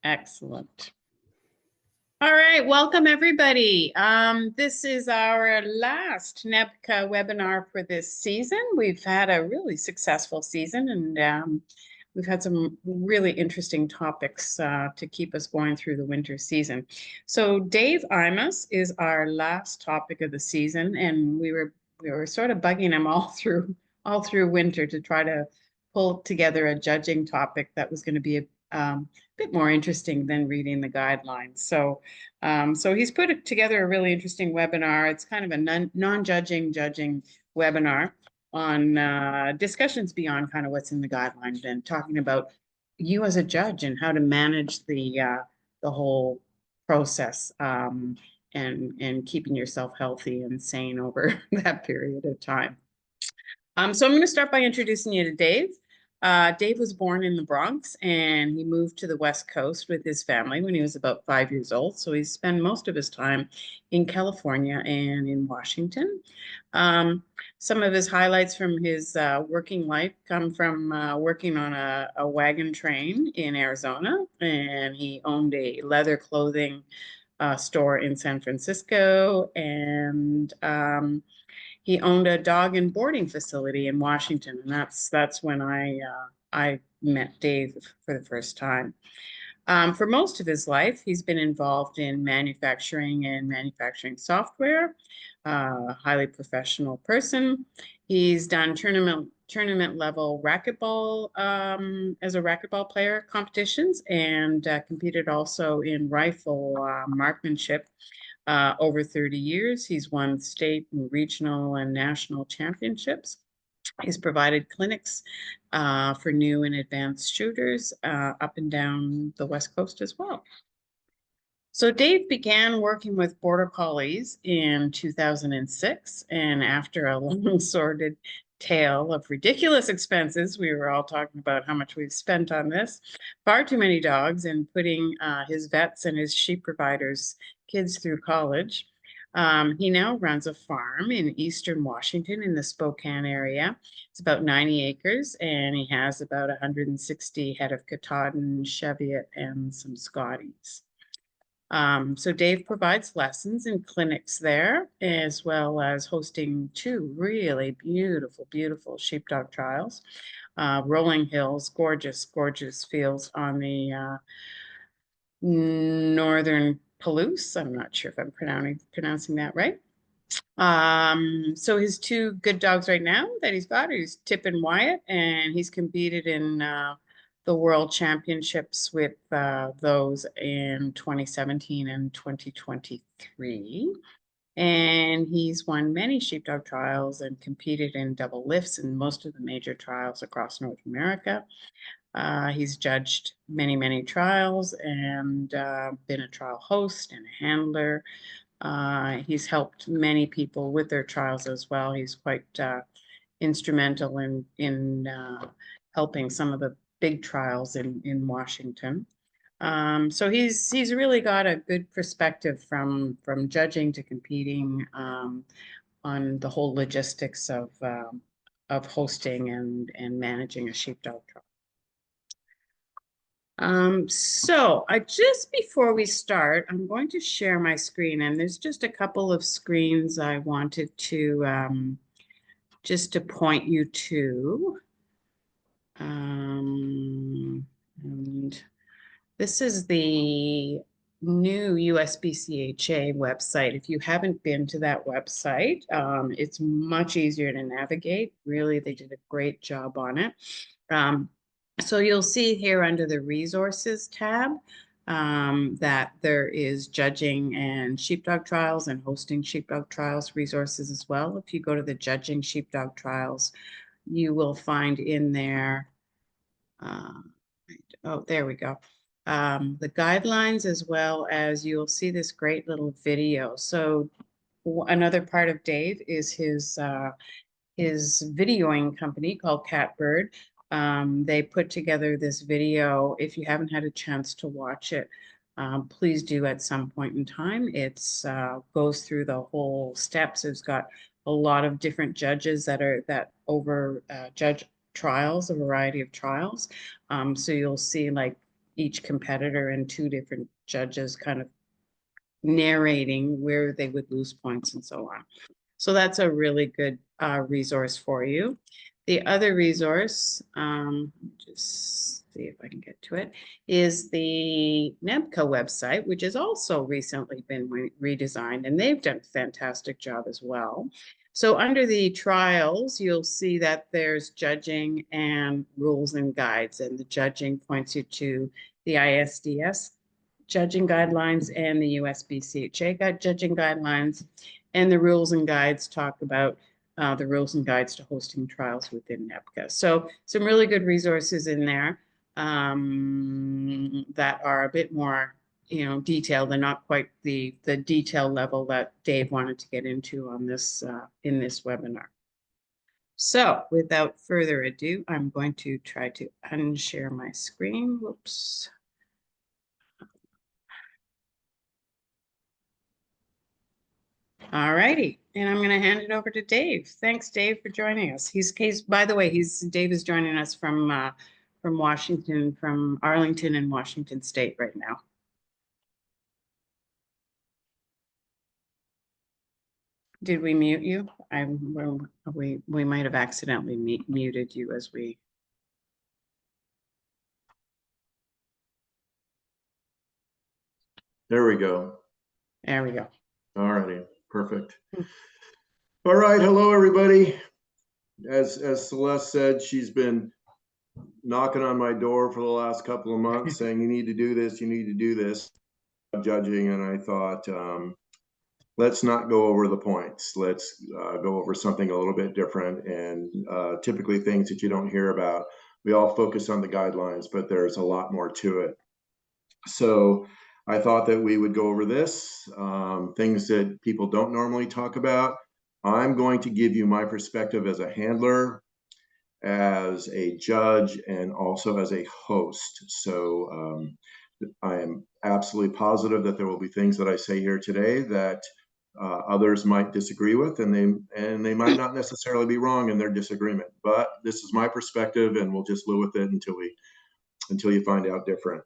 Excellent. All right, welcome everybody. This is our last NEBCA webinar for this season. We've had a really successful season, and we've had some really interesting topics to keep us going through the winter season. So Dave Imas is our last topic of the season, and we were sort of bugging him all through winter to try to pull together a judging topic that was going to be a bit more interesting than reading the guidelines. So he's put together a really interesting webinar. It's kind of a non-judging judging webinar on discussions beyond kind of what's in the guidelines and talking about you as a judge and how to manage the whole process and keeping yourself healthy and sane over that period of time. So I'm going to start by introducing you to Dave. Dave was born in the Bronx and he moved to the West Coast with his family when he was about 5 years old. So he spent most of his time in California and in Washington. Some of his highlights from his working life come from working on a wagon train in Arizona, and he owned a leather clothing store in San Francisco, and he owned a dog and boarding facility in Washington, and that's when I met Dave for the first time. For most of his life, he's been involved in manufacturing and manufacturing software. Highly professional person. He's done tournament level racquetball as a racquetball player competitions, and competed also in rifle marksmanship. Over 30 years, he's won state and regional and national championships. He's provided clinics for new and advanced shooters up and down the West Coast as well. So Dave began working with Border Collies in 2006, and after a long sordid tale of ridiculous expenses, we were all talking about how much we've spent on this, far too many dogs, and putting his vets and his sheep providers' kids through college. He now runs a farm in Eastern Washington in the Spokane area. It's about 90 acres, and he has about 160 head of Katahdin, Cheviot, and some Scotties. So Dave provides lessons and clinics there, as well as hosting two really beautiful sheepdog trials. Rolling hills, gorgeous fields on the northern Palouse. I'm not sure if I'm pronouncing that right. So his two good dogs right now that he's got is Tip and Wyatt, and he's competed in the World Championships with those in 2017 and 2023. And he's won many sheepdog trials and competed in double lifts in most of the major trials across North America. He's judged many trials and been a trial host and a handler. He's helped many people with their trials as well. He's quite instrumental in helping some of the big trials in Washington. So he's really got a good perspective from judging to competing on the whole logistics of hosting and managing a sheepdog trial. So just before we start, I'm going to share my screen, and there's just a couple of screens I wanted to just to point you to. And this is the new USBCHA website. If you haven't been to that website, it's much easier to navigate. Really, they did a great job on it. So you'll see here under the resources tab that there is judging and sheepdog trials and hosting sheepdog trials resources as well. If you go to the judging sheepdog trials, you will find in there, oh, there we go, the guidelines, as well as you'll see this great little video. So another part of Dave is his videoing company called Catbird. They put together this video. If you haven't had a chance to watch it, please do at some point in time. It's goes through the whole steps. It's got a lot of different judges that judge trials, a variety of trials. So you'll see like each competitor and two different judges kind of narrating where they would lose points and so on. So that's a really good resource for you. The other resource, just see if I can get to it, is the NEBCA website, which has also recently been redesigned, and they've done a fantastic job as well. So under the trials, you'll see that there's judging and rules and guides, and the judging points you to the ISDS judging guidelines and the USBCHA judging guidelines. And the rules and guides talk about the rules and guides to hosting trials within NEBCA. So some really good resources in there that are a bit more, detailed and not quite the detail level that Dave wanted to get into on this in this webinar. So without further ado, I'm going to try to unshare my screen. Whoops. All righty, and I'm going to hand it over to Dave. Thanks, Dave, for joining us. He's by the way, Dave is joining us from Washington, from Arlington in Washington State right now. Did we mute you? We might have accidentally muted you as we. There we go. There we go. All righty, perfect. All right, hello everybody. As Celeste said, she's been knocking on my door for the last couple of months saying, you need to do this, you need to do this, judging. And I thought, let's not go over the points. Let's go over something a little bit different, and typically things that you don't hear about. We all focus on the guidelines, but there's a lot more to it. So I thought that we would go over this, things that people don't normally talk about. I'm going to give you my perspective as a handler, as a judge, and also as a host. So I am absolutely positive that there will be things that I say here today that others might disagree with, and they might not necessarily be wrong in their disagreement. But this is my perspective, and we'll just live with it until you find out different.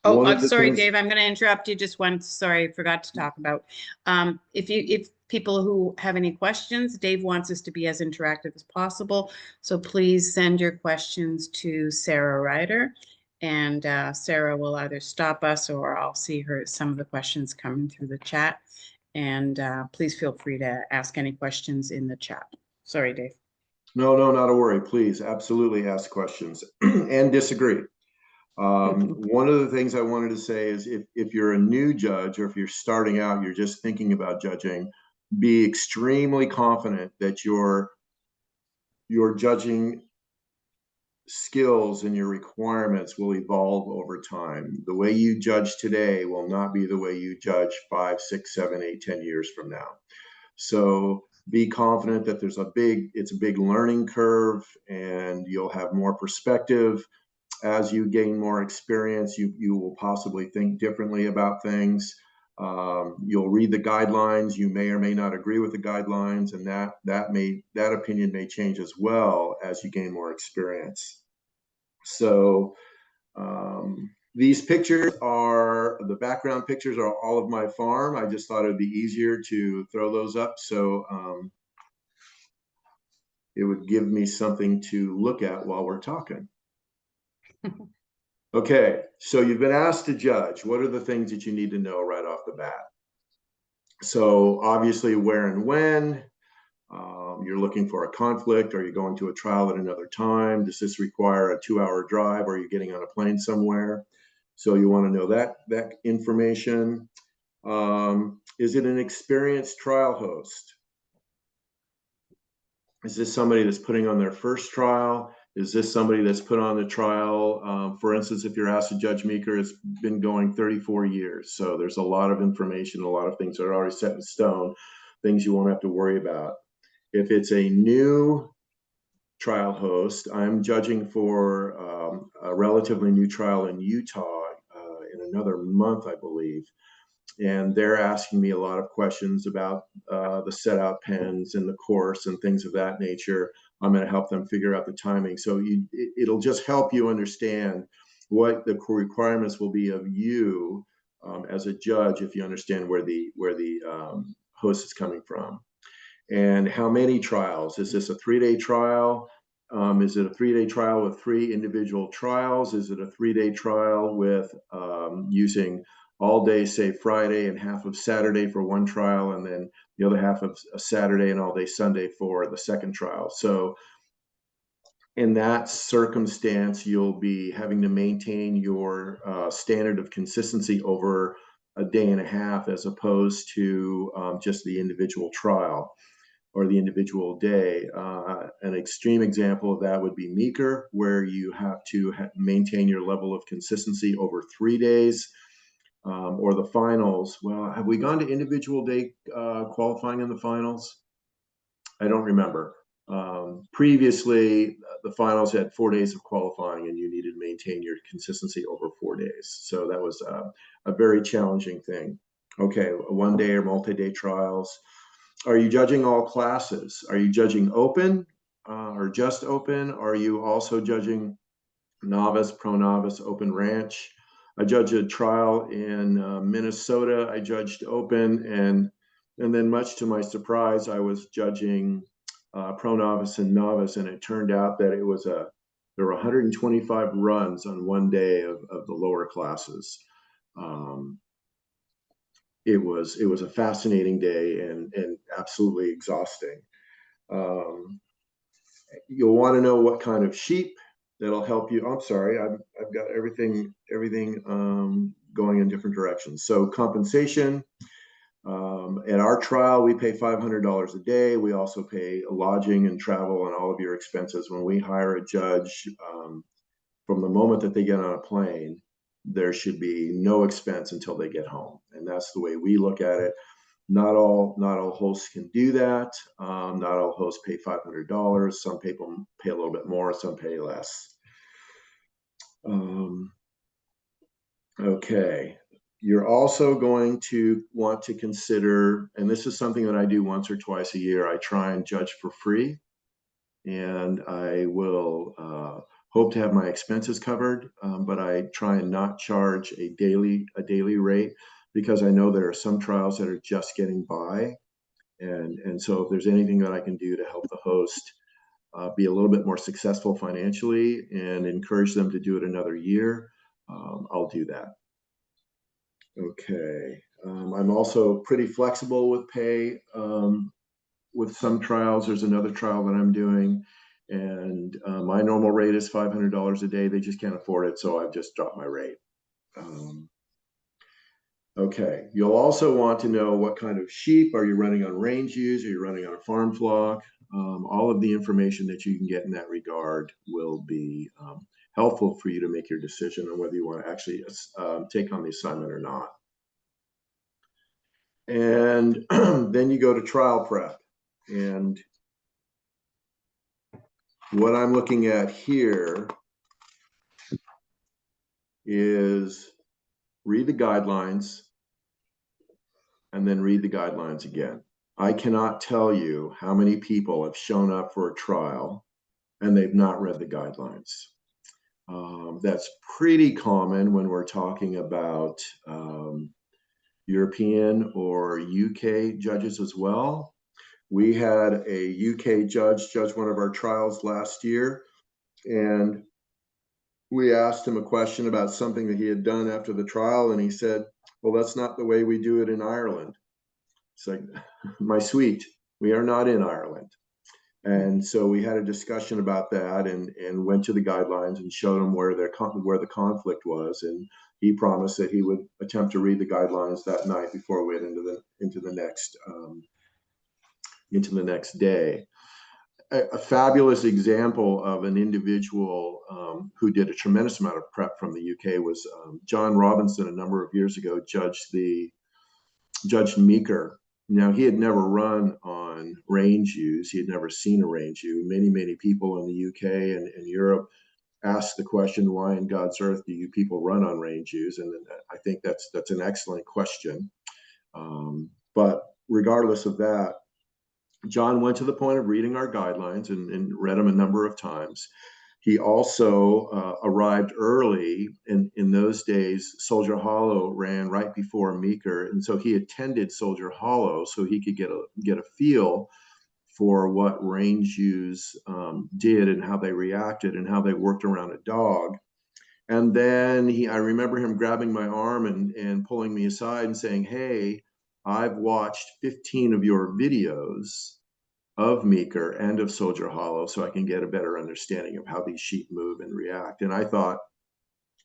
Oh, I'm sorry, Dave, I'm going to interrupt you just once. Sorry, I forgot to talk about. If people who have any questions, Dave wants us to be as interactive as possible. So please send your questions to Sarah Ryder, and Sarah will either stop us or I'll see some of the questions coming through the chat. And please feel free to ask any questions in the chat. Sorry, Dave. No, not a worry. Please, absolutely ask questions and disagree. One of the things I wanted to say is if you're a new judge, or if you're starting out, you're just thinking about judging, be extremely confident that your judging skills and your requirements will evolve over time. The way you judge today will not be the way you judge 5, 6, 7, 8, 10 years from now. So be confident that it's a big learning curve, and you'll have more perspective. As you gain more experience, you will possibly think differently about things. You'll read the guidelines. You may or may not agree with the guidelines, and that opinion may change as well as you gain more experience. So these pictures are the background pictures are all of my farm. I just thought it'd be easier to throw those up, so it would give me something to look at while we're talking. Okay, so you've been asked to judge. What are the things that you need to know right off the bat? So obviously where and when. You're looking for a conflict. Are you going to a trial at another time? Does this require a 2-hour drive? Or are you getting on a plane somewhere? So you want to know that information. Is it an experienced trial host? Is this somebody that's putting on their first trial? Is this somebody that's put on the trial? For instance, if you're asked to judge Meeker, it's been going 34 years. So there's a lot of information, a lot of things that are already set in stone, things you won't have to worry about. If it's a new trial host, I'm judging for a relatively new trial in Utah in another month, I believe. And they're asking me a lot of questions about the set out pens and the course and things of that nature. I'm going to help them figure out the timing. So it'll just help you understand what the requirements will be of you as a judge if you understand where the host is coming from. And how many trials? Is this a 3-day trial? Is it a 3-day trial with 3 individual trials? Is it a 3-day trial with using all day, say Friday and half of Saturday for one trial, and then the other half of a Saturday and all day Sunday for the second trial? So in that circumstance, you'll be having to maintain your standard of consistency over a day and a half, as opposed to just the individual trial or the individual day. An extreme example of that would be Meeker, where you have to maintain your level of consistency over 3 days, or the finals. Well, have we gone to individual day qualifying in the finals? I don't remember. Previously, the finals had 4 days of qualifying, and you needed to maintain your consistency over 4 days. So that was a very challenging thing. Okay, 1-day or multi-day trials. Are you judging all classes? Are you judging open or just open? Are you also judging novice, pro-novice, open ranch? I judged a trial in Minnesota. I judged open, and then much to my surprise, I was judging pro-novice and novice, and it turned out that there were 125 runs on 1 day of the lower classes. It was a fascinating day and absolutely exhausting. You'll want to know what kind of sheep that'll help you. I'm sorry, I've got everything going in different directions. So compensation. At our trial, we pay $500 a day. We also pay lodging and travel and all of your expenses. When we hire a judge, from the moment that they get on a plane, there should be no expense until they get home. And that's the way we look at it. Not all hosts can do that. Not all hosts pay $500. Some people pay a little bit more, some pay less. Okay. You're also going to want to consider, and this is something that I do once or twice a year, I try and judge for free. And I will hope to have my expenses covered, but I try and not charge a daily rate, because I know there are some trials that are just getting by. And so if there's anything that I can do to help the host be a little bit more successful financially and encourage them to do it another year, I'll do that. Okay. I'm also pretty flexible with pay. With some trials, there's another trial that I'm doing, and my normal rate is $500 a day. They just can't afford it, so I've just dropped my rate. Okay, you'll also want to know what kind of sheep. Are you running on range ewes? Are you running on a farm flock? All of the information that you can get in that regard will be helpful for you to make your decision on whether you want to actually take on the assignment or not. And then you go to trial prep. And what I'm looking at here is read the guidelines and then read the guidelines again. I cannot tell you how many people have shown up for a trial and they've not read the guidelines. That's pretty common when we're talking about European or UK judges as well. We had a UK judge one of our trials last year, and we asked him a question about something that he had done after the trial, and he said, well, that's not the way we do it in Ireland. It's like, my sweet, we are not in Ireland. And so we had a discussion about that, and went to the guidelines and showed him where the conflict was. And he promised that he would attempt to read the guidelines that night before we went into the next day. A fabulous example of an individual who did a tremendous amount of prep from the UK was John Robinson. A number of years ago, judged Meeker. Now, he had never run on range ewes. He had never seen a range ewe. Many people in the UK and Europe asked the question, why in God's earth do you people run on range ewes? And I think that's an excellent question. But regardless of that, John went to the point of reading our guidelines and read them a number of times. He also arrived early. In those days, Soldier Hollow ran right before Meeker, and so he attended Soldier Hollow so he could get a feel for what range ewes did and how they reacted and how they worked around a dog. And then I remember him grabbing my arm and pulling me aside and saying, "Hey, I've watched 15 of your videos of Meeker and of Soldier Hollow so I can get a better understanding of how these sheep move and react." And I thought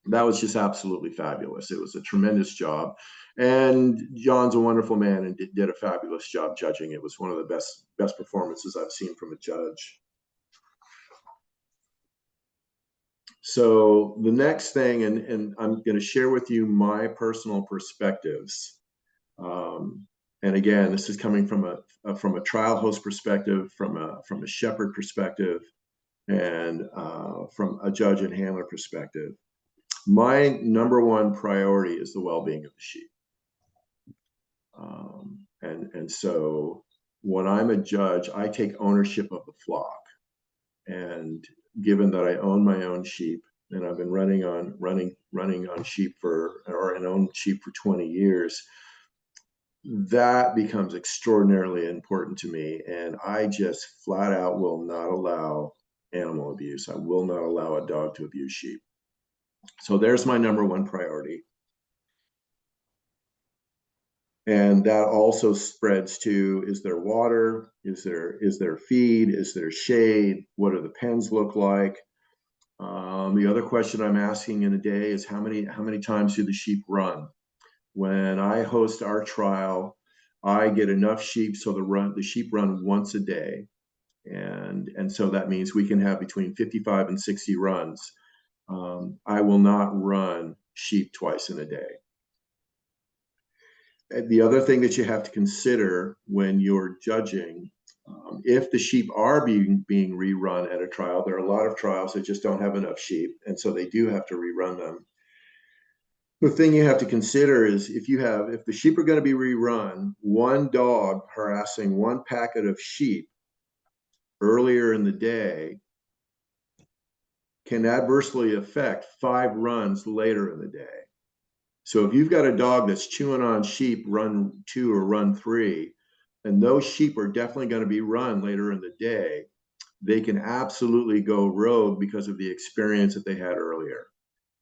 that was just absolutely fabulous. It was a tremendous job. And John's a wonderful man and did a fabulous job judging. It was one of the best performances I've seen from a judge. So the next thing, and I'm going to share with you my personal perspectives. And again, this is coming from a trial host perspective, from a shepherd perspective, and from a judge and handler perspective. My number one priority is the well-being of the sheep. And so when I'm a judge, I take ownership of the flock. And given that I own my own sheep, and I've been running on sheep and own sheep for 20 years, that becomes extraordinarily important to me. And I just flat out will not allow animal abuse. I will not allow a dog to abuse sheep. So there's my number one priority. And that also spreads to, is there water? Is there feed? Is there shade? What do the pens look like? The other question I'm asking in a day is how many times do the sheep run? When I host our trial, I get enough sheep so the sheep run once a day. And so that means we can have between 55 and 60 runs. I will not run sheep twice in a day. The other thing that you have to consider when you're judging, if the sheep are being rerun at a trial, there are a lot of trials that just don't have enough sheep, and so they do have to rerun them. The thing you have to consider is if the sheep are going to be rerun, one dog harassing one packet of sheep earlier in the day can adversely affect 5 runs later in the day. So if you've got a dog that's chewing on sheep run 2 or run 3, and those sheep are definitely going to be run later in the day, they can absolutely go rogue because of the experience that they had earlier.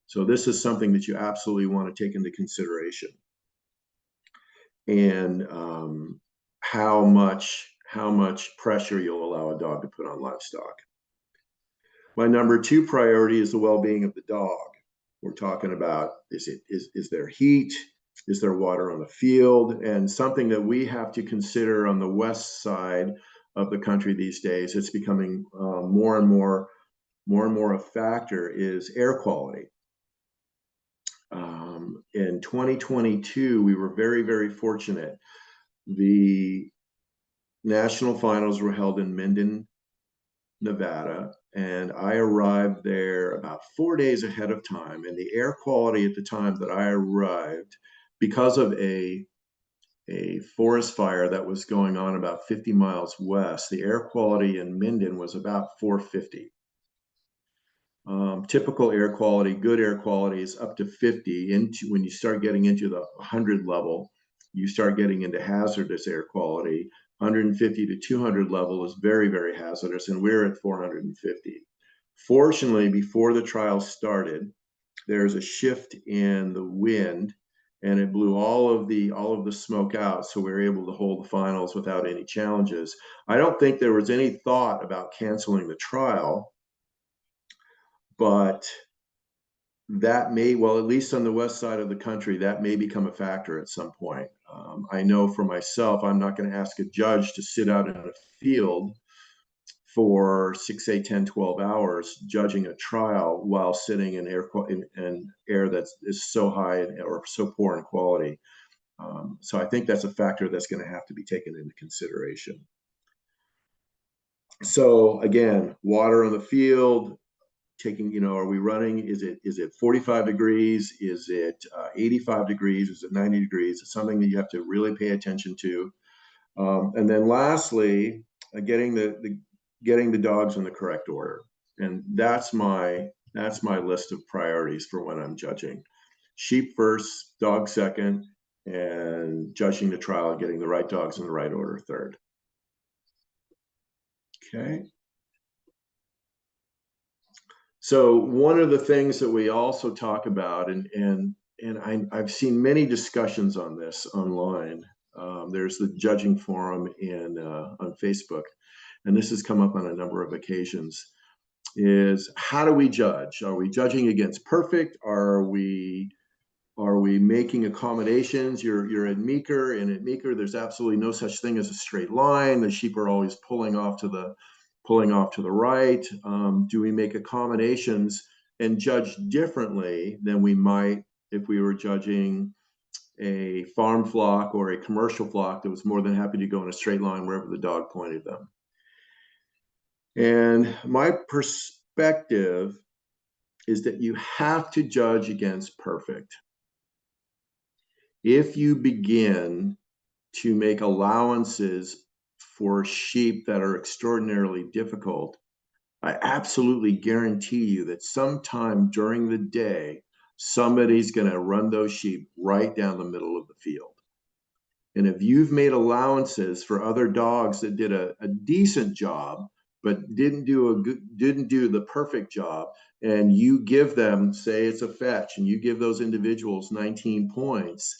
So this is something that you absolutely want to take into consideration. And how much pressure you'll allow a dog to put on livestock. My number 2 priority is the well-being of the dog. We're talking about, is there heat? Is there water on the field? And something that we have to consider on the west side of the country these days, it's becoming more and more a factor, is air quality. In 2022, we were very, very fortunate. The national finals were held in Minden, Nevada, and I arrived there about 4 days ahead of time. And the air quality at the time that I arrived, because of a forest fire that was going on about 50 miles west, the air quality in Minden was about 450. Typical air quality, good air quality, is up to 50. When you start getting into the 100 level, you start getting into hazardous air quality. 150 to 200 level is very, very hazardous, and we're at 450. Fortunately, before the trial started, there's a shift in the wind, and it blew all of the smoke out, so we were able to hold the finals without any challenges. I don't think there was any thought about canceling the trial, but that may, well, at least on the west side of the country, that may become a factor at some point. I know for myself, I'm not going to ask a judge to sit out in a field for 6, 8, 10, 12 hours judging a trial while sitting in air that is so high or so poor in quality. So I think that's a factor that's going to have to be taken into consideration. So again, water on the field, taking, are we running, is it 45 degrees? Is it 85 degrees? Is it 90 degrees? It's something that you have to really pay attention to. And then lastly, getting the dogs in the correct order. And that's my list of priorities for when I'm judging. Sheep first, dog second, and judging the trial and getting the right dogs in the right order third. Okay. So one of the things that we also talk about, and I've seen many discussions on this online. There's the judging forum on Facebook, and this has come up on a number of occasions. Is how do we judge? Are we judging against perfect? Are we making accommodations? You're at Meeker, and at Meeker, there's absolutely no such thing as a straight line. The sheep are always pulling off to the right. Do we make accommodations and judge differently than we might if we were judging a farm flock or a commercial flock that was more than happy to go in a straight line wherever the dog pointed them? And my perspective is that you have to judge against perfect. If you begin to make allowances for sheep that are extraordinarily difficult, I absolutely guarantee you that sometime during the day, somebody's going to run those sheep right down the middle of the field. And if you've made allowances for other dogs that did a decent job, but didn't do the perfect job, and you give them, say it's a fetch, and you give those individuals 19 points,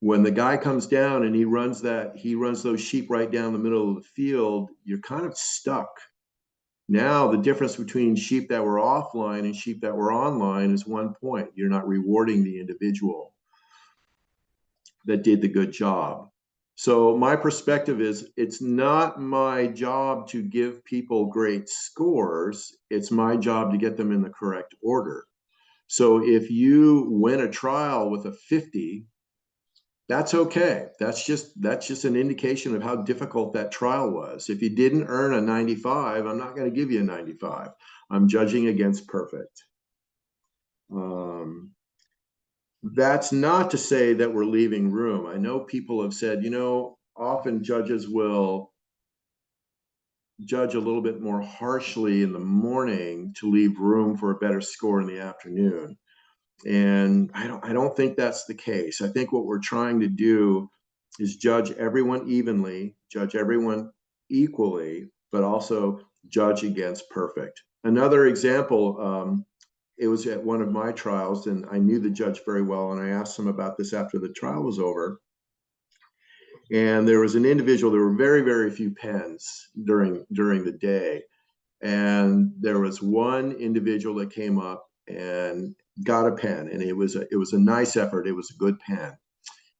when the guy comes down and he runs those sheep right down the middle of the field, you're kind of stuck. Now the difference between sheep that were offline and sheep that were online is 1 point. You're not rewarding the individual that did the good job. So my perspective is, it's not my job to give people great scores. It's my job to get them in the correct order. So if you win a trial with a 50, that's okay. That's just an indication of how difficult that trial was. If you didn't earn a 95, I'm not going to give you a 95. I'm judging against perfect. That's not to say that we're leaving room. I know people have said, often judges will judge a little bit more harshly in the morning to leave room for a better score in the afternoon. And I don't think that's the case. I think what we're trying to do is judge everyone evenly, judge everyone equally, but also judge against perfect. Another example, it was at one of my trials, and I knew the judge very well, and I asked him about this after the trial was over. And there was an individual, there were very, very few pens during the day. And there was one individual that came up and got a pen, and it was a nice effort. It was a good pen.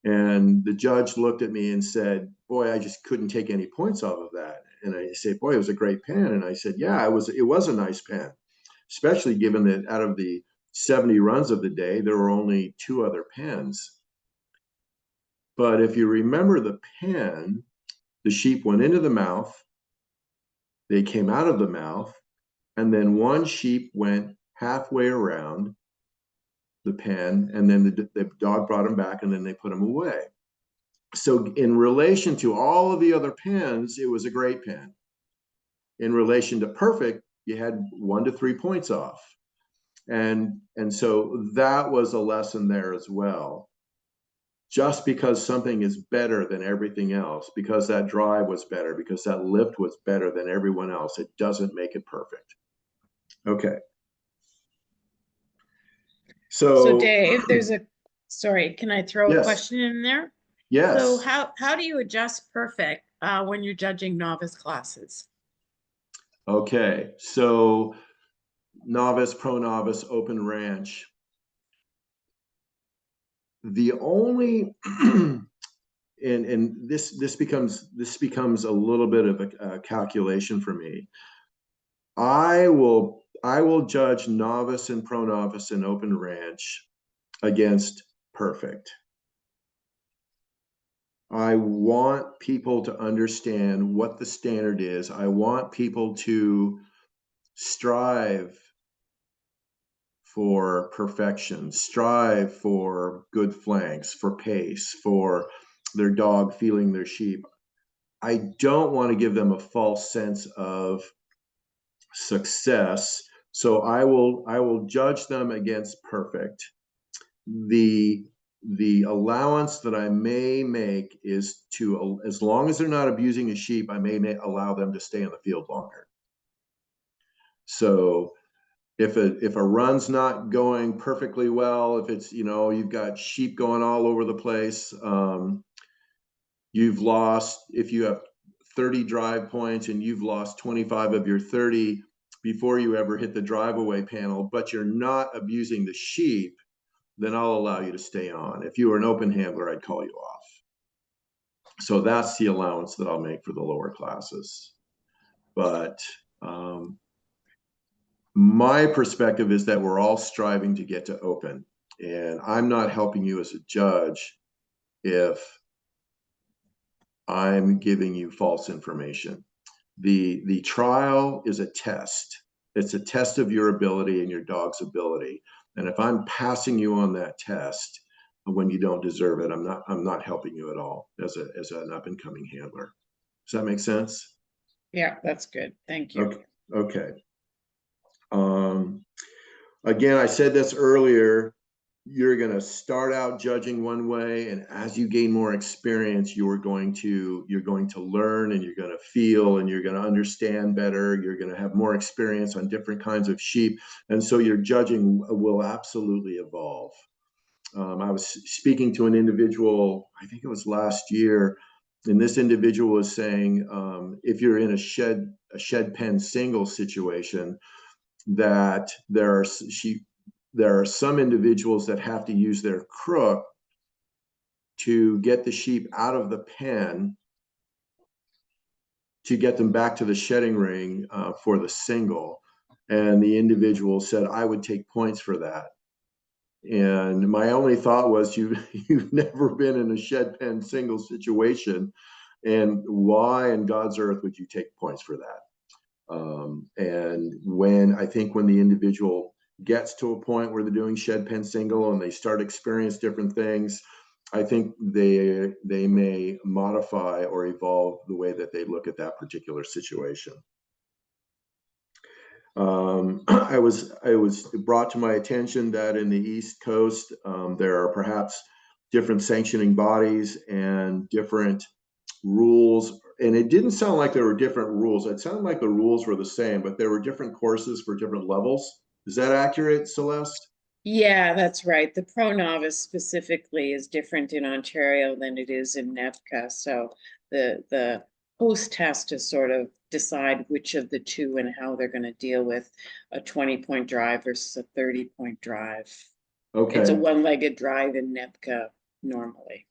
And the judge looked at me and said, "Boy, I just couldn't take any points off of that." And I said, "Boy, it was a great pen." And I said, "Yeah, it was a nice pen, especially given that out of the 70 runs of the day, there were only 2 other pens." But if you remember the pen, the sheep went into the mouth, they came out of the mouth, and then one sheep went halfway around the pen, and then the dog brought him back, and then they put him away. So in relation to all of the other pens, it was a great pen. In relation to perfect, you had 1 to 3 points off. And so that was a lesson there as well. Just because something is better than everything else, because that drive was better, because that lift was better than everyone else, it doesn't make it perfect. Okay. So Dave, sorry, can I throw a Yes. question in there? Yes. So how do you adjust perfect when you're judging novice classes? Okay, so novice, pro-novice, open ranch. The only and this becomes a little bit of a calculation for me. I will judge novice and pro-novice and open ranch against perfect. I want people to understand what the standard is. I want people to strive for perfection, strive for good flanks, for pace, for their dog feeling their sheep. I don't want to give them a false sense of success. So I will judge them against perfect. The allowance that I may make is to, as long as they're not abusing a sheep, I may allow them to stay in the field longer. So if a run's not going perfectly well, if it's, you've got sheep going all over the place, you've lost, if you have 30 drive points and you've lost 25 of your 30 before you ever hit the drive away panel, but you're not abusing the sheep, then I'll allow you to stay on. If you were an open handler, I'd call you off. So that's the allowance that I'll make for the lower classes. But my perspective is that we're all striving to get to open. And I'm not helping you as a judge if I'm giving you false information. The trial is a test. It's a test of your ability and your dog's ability. And if I'm passing you on that test when you don't deserve it, I'm not helping you at all as an up and coming handler. Does that make sense? Yeah, that's good. Thank you. Okay. Again, I said this earlier, you're going to start out judging one way, and as you gain more experience, you're going to learn, and you're going to feel, and you're going to understand better. You're going to have more experience on different kinds of sheep, and so your judging will absolutely evolve. I was speaking to an individual, I think it was last year, and this individual was saying, if you're in a shed pen single situation, that there are some individuals that have to use their crook to get the sheep out of the pen to get them back to the shedding ring for the single. And the individual said, I would take points for that. And my only thought was, you've never been in a shed pen single situation, and why in God's earth would you take points for that? And when the individual gets to a point where they're doing shed pen single and they start experience different things, I think they may modify or evolve the way that they look at that particular situation. I was brought to my attention that in the East Coast, there are perhaps different sanctioning bodies and different rules, and it didn't sound like there were different rules. It sounded like the rules were the same, but there were different courses for different levels. Is that accurate, Celeste? Yeah, that's right. The pro novice specifically is different in Ontario than it is in NEPCA. So the host has to sort of decide which of the two and how they're going to deal with a 20-point drive versus a 30-point drive. Okay. It's a one-legged drive in NEPCA normally.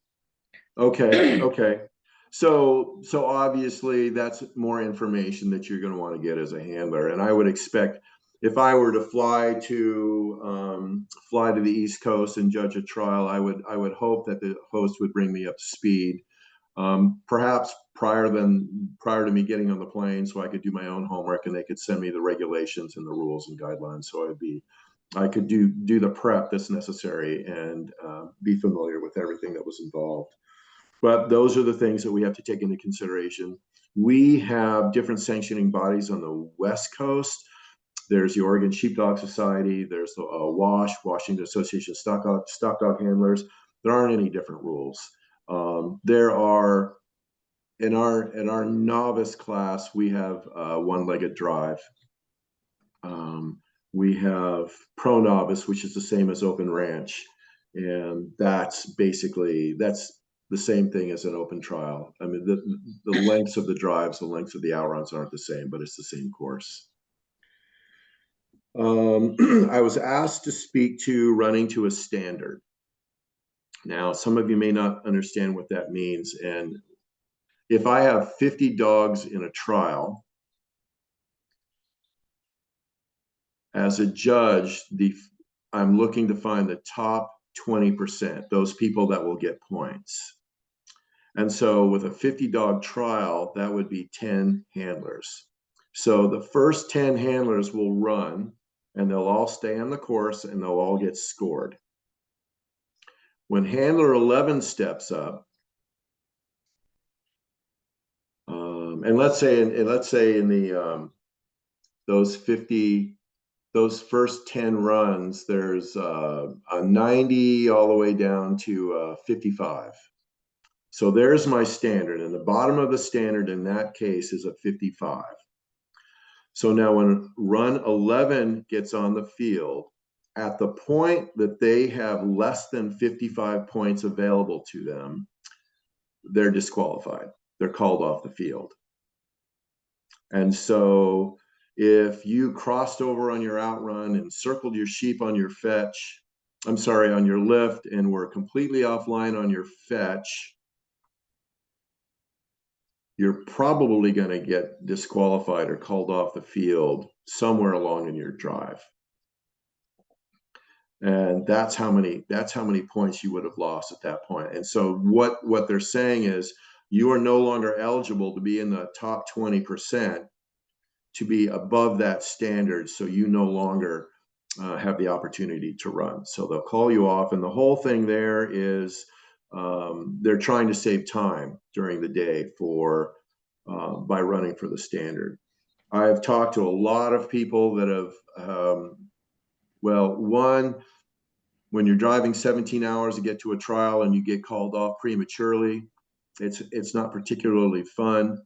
Okay. So obviously that's more information that you're going to want to get as a handler. And I would expect, if I were to fly to the East Coast and judge a trial, I would hope that the host would bring me up to speed, perhaps prior to me getting on the plane, so I could do my own homework and they could send me the regulations and the rules and guidelines. So I could do the prep that's necessary and be familiar with everything that was involved. But those are the things that we have to take into consideration. We have different sanctioning bodies on the West Coast. There's the Oregon Sheepdog Society. There's the Washington Association of Stock Dog Handlers. There aren't any different rules. There are, in our novice class, we have one-legged drive. We have pro novice, which is the same as open ranch, and that's the same thing as an open trial. I mean, the lengths of the drives, the lengths of the outrons aren't the same, but it's the same course. I was asked to speak to running to a standard. Now, some of you may not understand what that means. And if I have 50 dogs in a trial, as a judge, I'm looking to find the top 20%, those people that will get points. And so with a 50-dog trial, that would be 10 handlers. So the first 10 handlers will run, and they'll all stay on the course, and they'll all get scored. When handler 11 steps up, and let's say in the those first 10 runs, there's a 90 all the way down to 55. So there's my standard, and the bottom of the standard in that case is a 55. So now when run 11 gets on the field, at the point that they have less than 55 points available to them, they're disqualified. They're called off the field. And so if you crossed over on your outrun and circled your sheep on your fetch, I'm sorry, on your lift, and were completely offline on your fetch, you're probably going to get disqualified or called off the field somewhere along in your drive. And that's how many points you would have lost at that point. And so what they're saying is you are no longer eligible to be in the top 20%, to be above that standard. So you no longer have the opportunity to run. So they'll call you off. And the whole thing there is they're trying to save time during the day by running for the standard. I've talked to a lot of people that have, one, when you're driving 17 hours to get to a trial and you get called off prematurely, it's not particularly fun.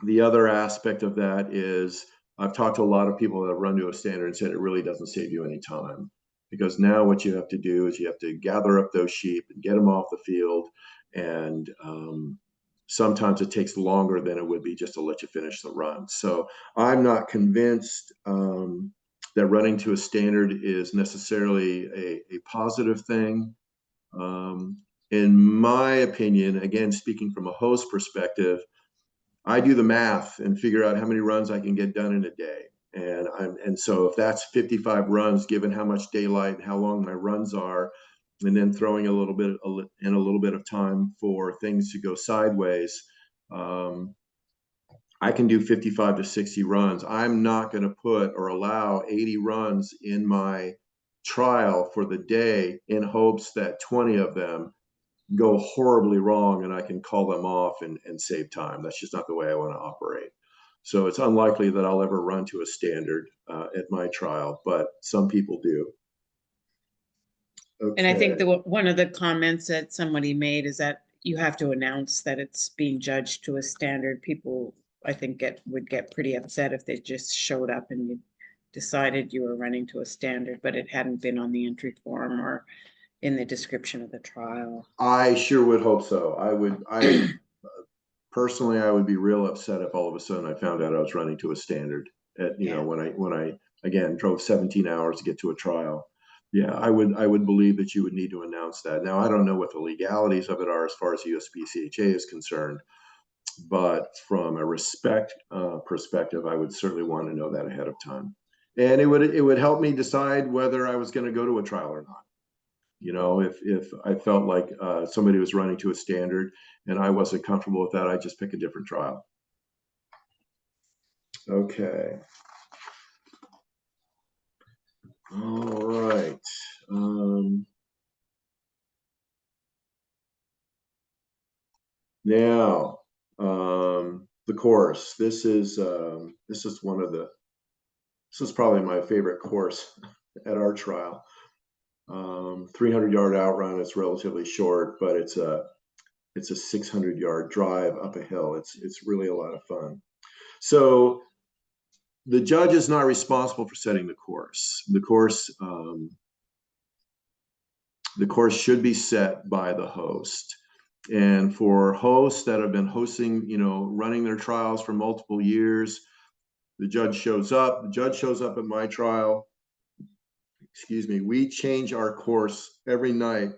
The other aspect of that is I've talked to a lot of people that have run to a standard and said it really doesn't save you any time, because now what you have to do is you have to gather up those sheep and get them off the field. And sometimes it takes longer than it would be just to let you finish the run. So I'm not convinced that running to a standard is necessarily a positive thing. In my opinion, again, speaking from a host perspective, I do the math and figure out how many runs I can get done in a day. And so if that's 55 runs, given how much daylight and how long my runs are, and then throwing a little bit of time for things to go sideways, I can do 55 to 60 runs. I'm not going to put or allow 80 runs in my trial for the day in hopes that 20 of them go horribly wrong and I can call them off and save time. That's just not the way I want to operate. So it's unlikely that I'll ever run to a standard at my trial, but some people do. Okay. And I think one of the comments that somebody made is that you have to announce that it's being judged to a standard. People, I think, would get pretty upset if they just showed up and you decided you were running to a standard, but it hadn't been on the entry form or in the description of the trial. I sure would hope so. Personally, I would be real upset if all of a sudden I found out I was running to a standard at, when I again drove 17 hours to get to a trial. Yeah, I would believe that you would need to announce that. Now, I don't know what the legalities of it are as far as USBCHA is concerned, but from a respect perspective, I would certainly want to know that ahead of time. And it would help me decide whether I was going to go to a trial or not. If I felt like somebody was running to a standard and I wasn't comfortable with that, I'd just pick a different trial. Okay. All right. Now, the course. This is probably my favorite course at our trial. 300-yard outrun. It's relatively short, but it's a 600-yard drive up a hill. It's really a lot of fun. So the judge is not responsible for setting the course. The course should be set by the host. And for hosts that have been hosting, running their trials for multiple years, the judge shows up. The judge shows up at my trial. Excuse me. We change our course every night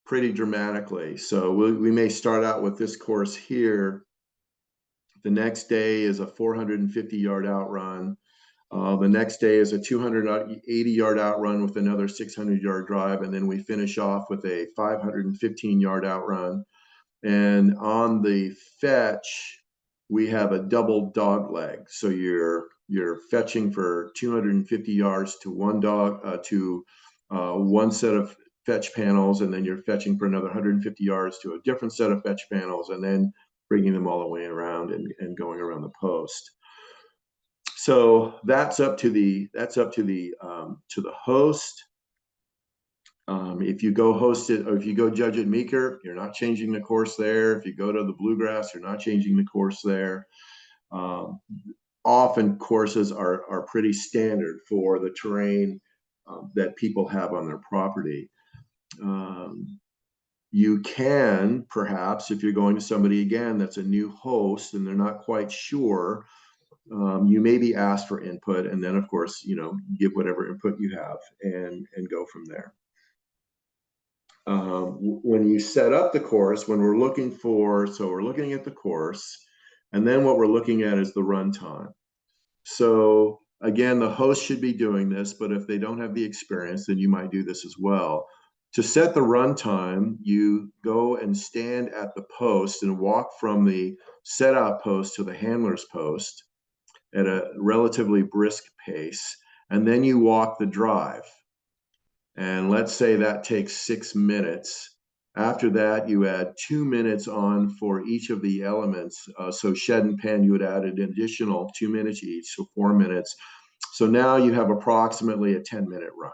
pretty dramatically. So we may start out with this course here. The next day is a 450-yard outrun. The next day is a 280-yard outrun with another 600-yard drive. And then we finish off with a 515-yard outrun. And on the fetch, we have a double dog leg. So you're fetching for 250 yards to one dog, to one set of fetch panels, and then you're fetching for another 150 yards to a different set of fetch panels, and then bringing them all the way around and going around the post. So that's up to the host. If you go host it, or if you go judge at Meeker, you're not changing the course there. If you go to the Bluegrass, you're not changing the course there. Often courses are pretty standard for the terrain that people have on their property. You can perhaps, if you're going to somebody again that's a new host and they're not quite sure, you may be asked for input, and then of course, give whatever input you have and go from there. When you set up the course, when we're looking at the course, and then what we're looking at is the run time. So again, the host should be doing this, but if they don't have the experience, then you might do this as well. To set the run time, you go and stand at the post and walk from the set out post to the handler's post at a relatively brisk pace, and then you walk the drive. And let's say that takes 6 minutes. After that, you add 2 minutes on for each of the elements. So shed and pen, you would add an additional 2 minutes each, so 4 minutes. So now you have approximately a 10-minute run.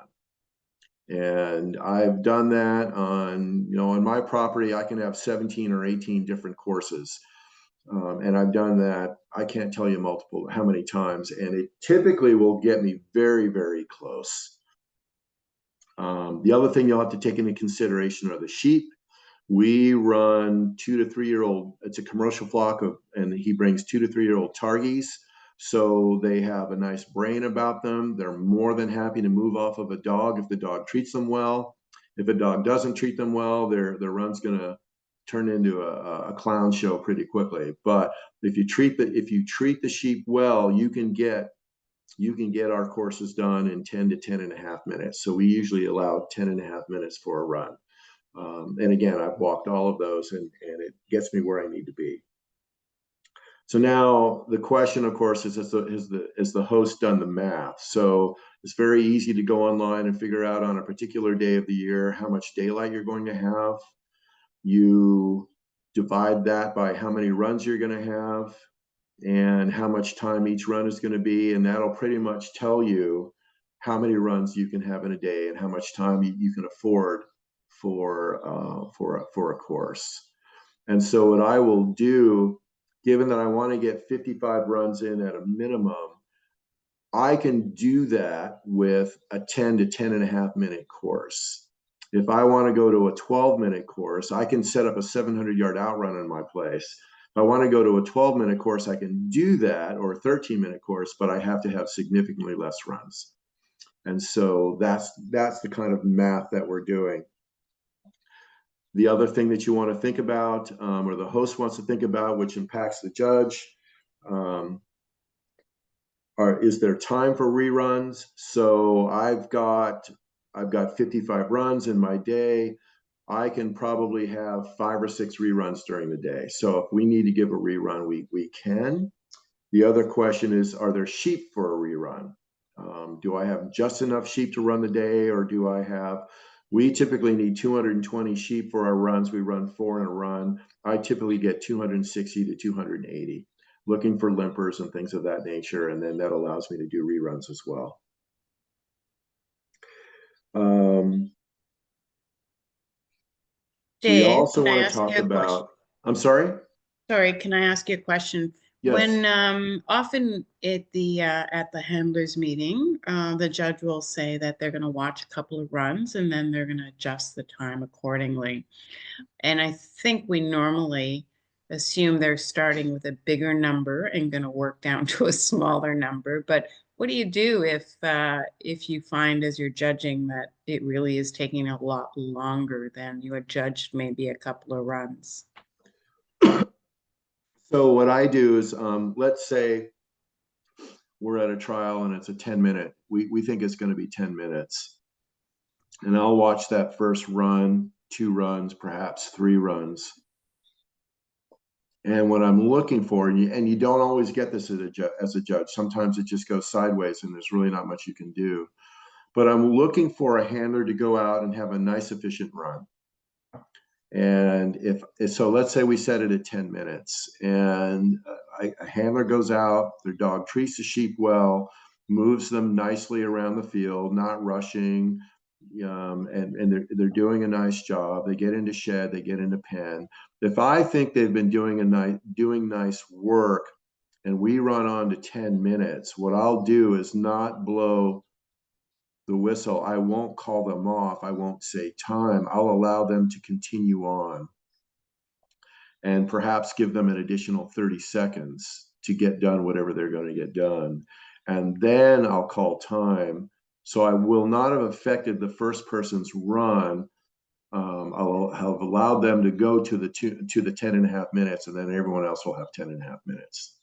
And I've done that on my property. I can have 17 or 18 different courses. And I've done that, I can't tell you how many times, and it typically will get me very, very close. The other thing you'll have to take into consideration are the sheep. We run 2 to 3 year old, it's a commercial flock and he brings 2 to 3 year old targies. So they have a nice brain about them. They're more than happy to move off of a dog if the dog treats them well. If a dog doesn't treat them well, their run's going to turn into a clown show pretty quickly. But if you treat the sheep well, you can get our courses done in 10 to 10 and a half minutes. So we usually allow 10 and a half minutes for a run. And again, I've walked all of those and it gets me where I need to be. So now the question, of course, is the host done the math? So it's very easy to go online and figure out on a particular day of the year how much daylight you're going to have. You divide that by how many runs you're going to have and how much time each run is going to be, and that'll pretty much tell you how many runs you can have in a day and how much time you can afford for a course. And so what I will do, given that I want to get 55 runs in at a minimum, I can do that with a 10 to 10 and a half minute course. If I want to go to a 12-minute course, I can set up a 700-yard outrun in my place. If I want to go to a 12-minute course, I can do that, or a 13-minute course, but I have to have significantly less runs. And so that's the kind of math that we're doing. The other thing that you want to think about, or the host wants to think about, which impacts the judge, is there time for reruns? So I've got 55 runs in my day. I can probably have 5 or 6 reruns during the day. So if we need to give a rerun, we can. The other question is, are there sheep for a rerun? Do I have just enough sheep to run the day, or we typically need 220 sheep for our runs. We run 4 in a run. I typically get 260 to 280, looking for limpers and things of that nature. And then that allows me to do reruns as well. Dave, we also want to talk about, I'm sorry? Sorry, can I ask you a question? Yes. When often at the handlers meeting, the judge will say that they're going to watch a couple of runs and then they're going to adjust the time accordingly. And I think we normally assume they're starting with a bigger number and going to work down to a smaller number. But what do you do if you find as you're judging that it really is taking a lot longer than you had judged maybe a couple of runs? So what I do is, let's say we're at a trial and it's a 10-minute. We think it's going to be 10 minutes. And I'll watch that first run, 2 runs, perhaps 3 runs. And what I'm looking for, and you don't always get this as a judge. Sometimes it just goes sideways and there's really not much you can do. But I'm looking for a handler to go out and have a nice, efficient run. And so let's say we set it at 10 minutes, and a handler goes out, their dog treats the sheep well, moves them nicely around the field, not rushing, and they're doing a nice job. They get into shed, they get into pen. If I think they've been doing nice work, and we run on to 10 minutes, what I'll do is not blow the whistle. I won't call them off. I won't say time. I'll allow them to continue on and perhaps give them an additional 30 seconds to get done whatever they're going to get done. And then I'll call time. So I will not have affected the first person's run. I'll have allowed them to go to the 10.5 minutes, and then everyone else will have 10.5 minutes.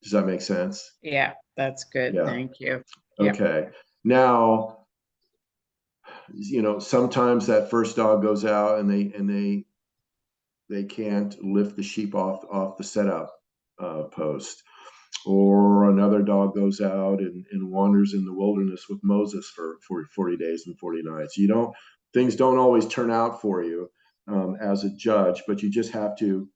Does that make sense? Yeah, that's good. Yeah. Thank you. Okay. Now, sometimes that first dog goes out and they can't lift the sheep off the setup post, or another dog goes out and wanders in the wilderness with Moses for 40 days and 40 nights. Things don't always turn out for you as a judge, but you just have to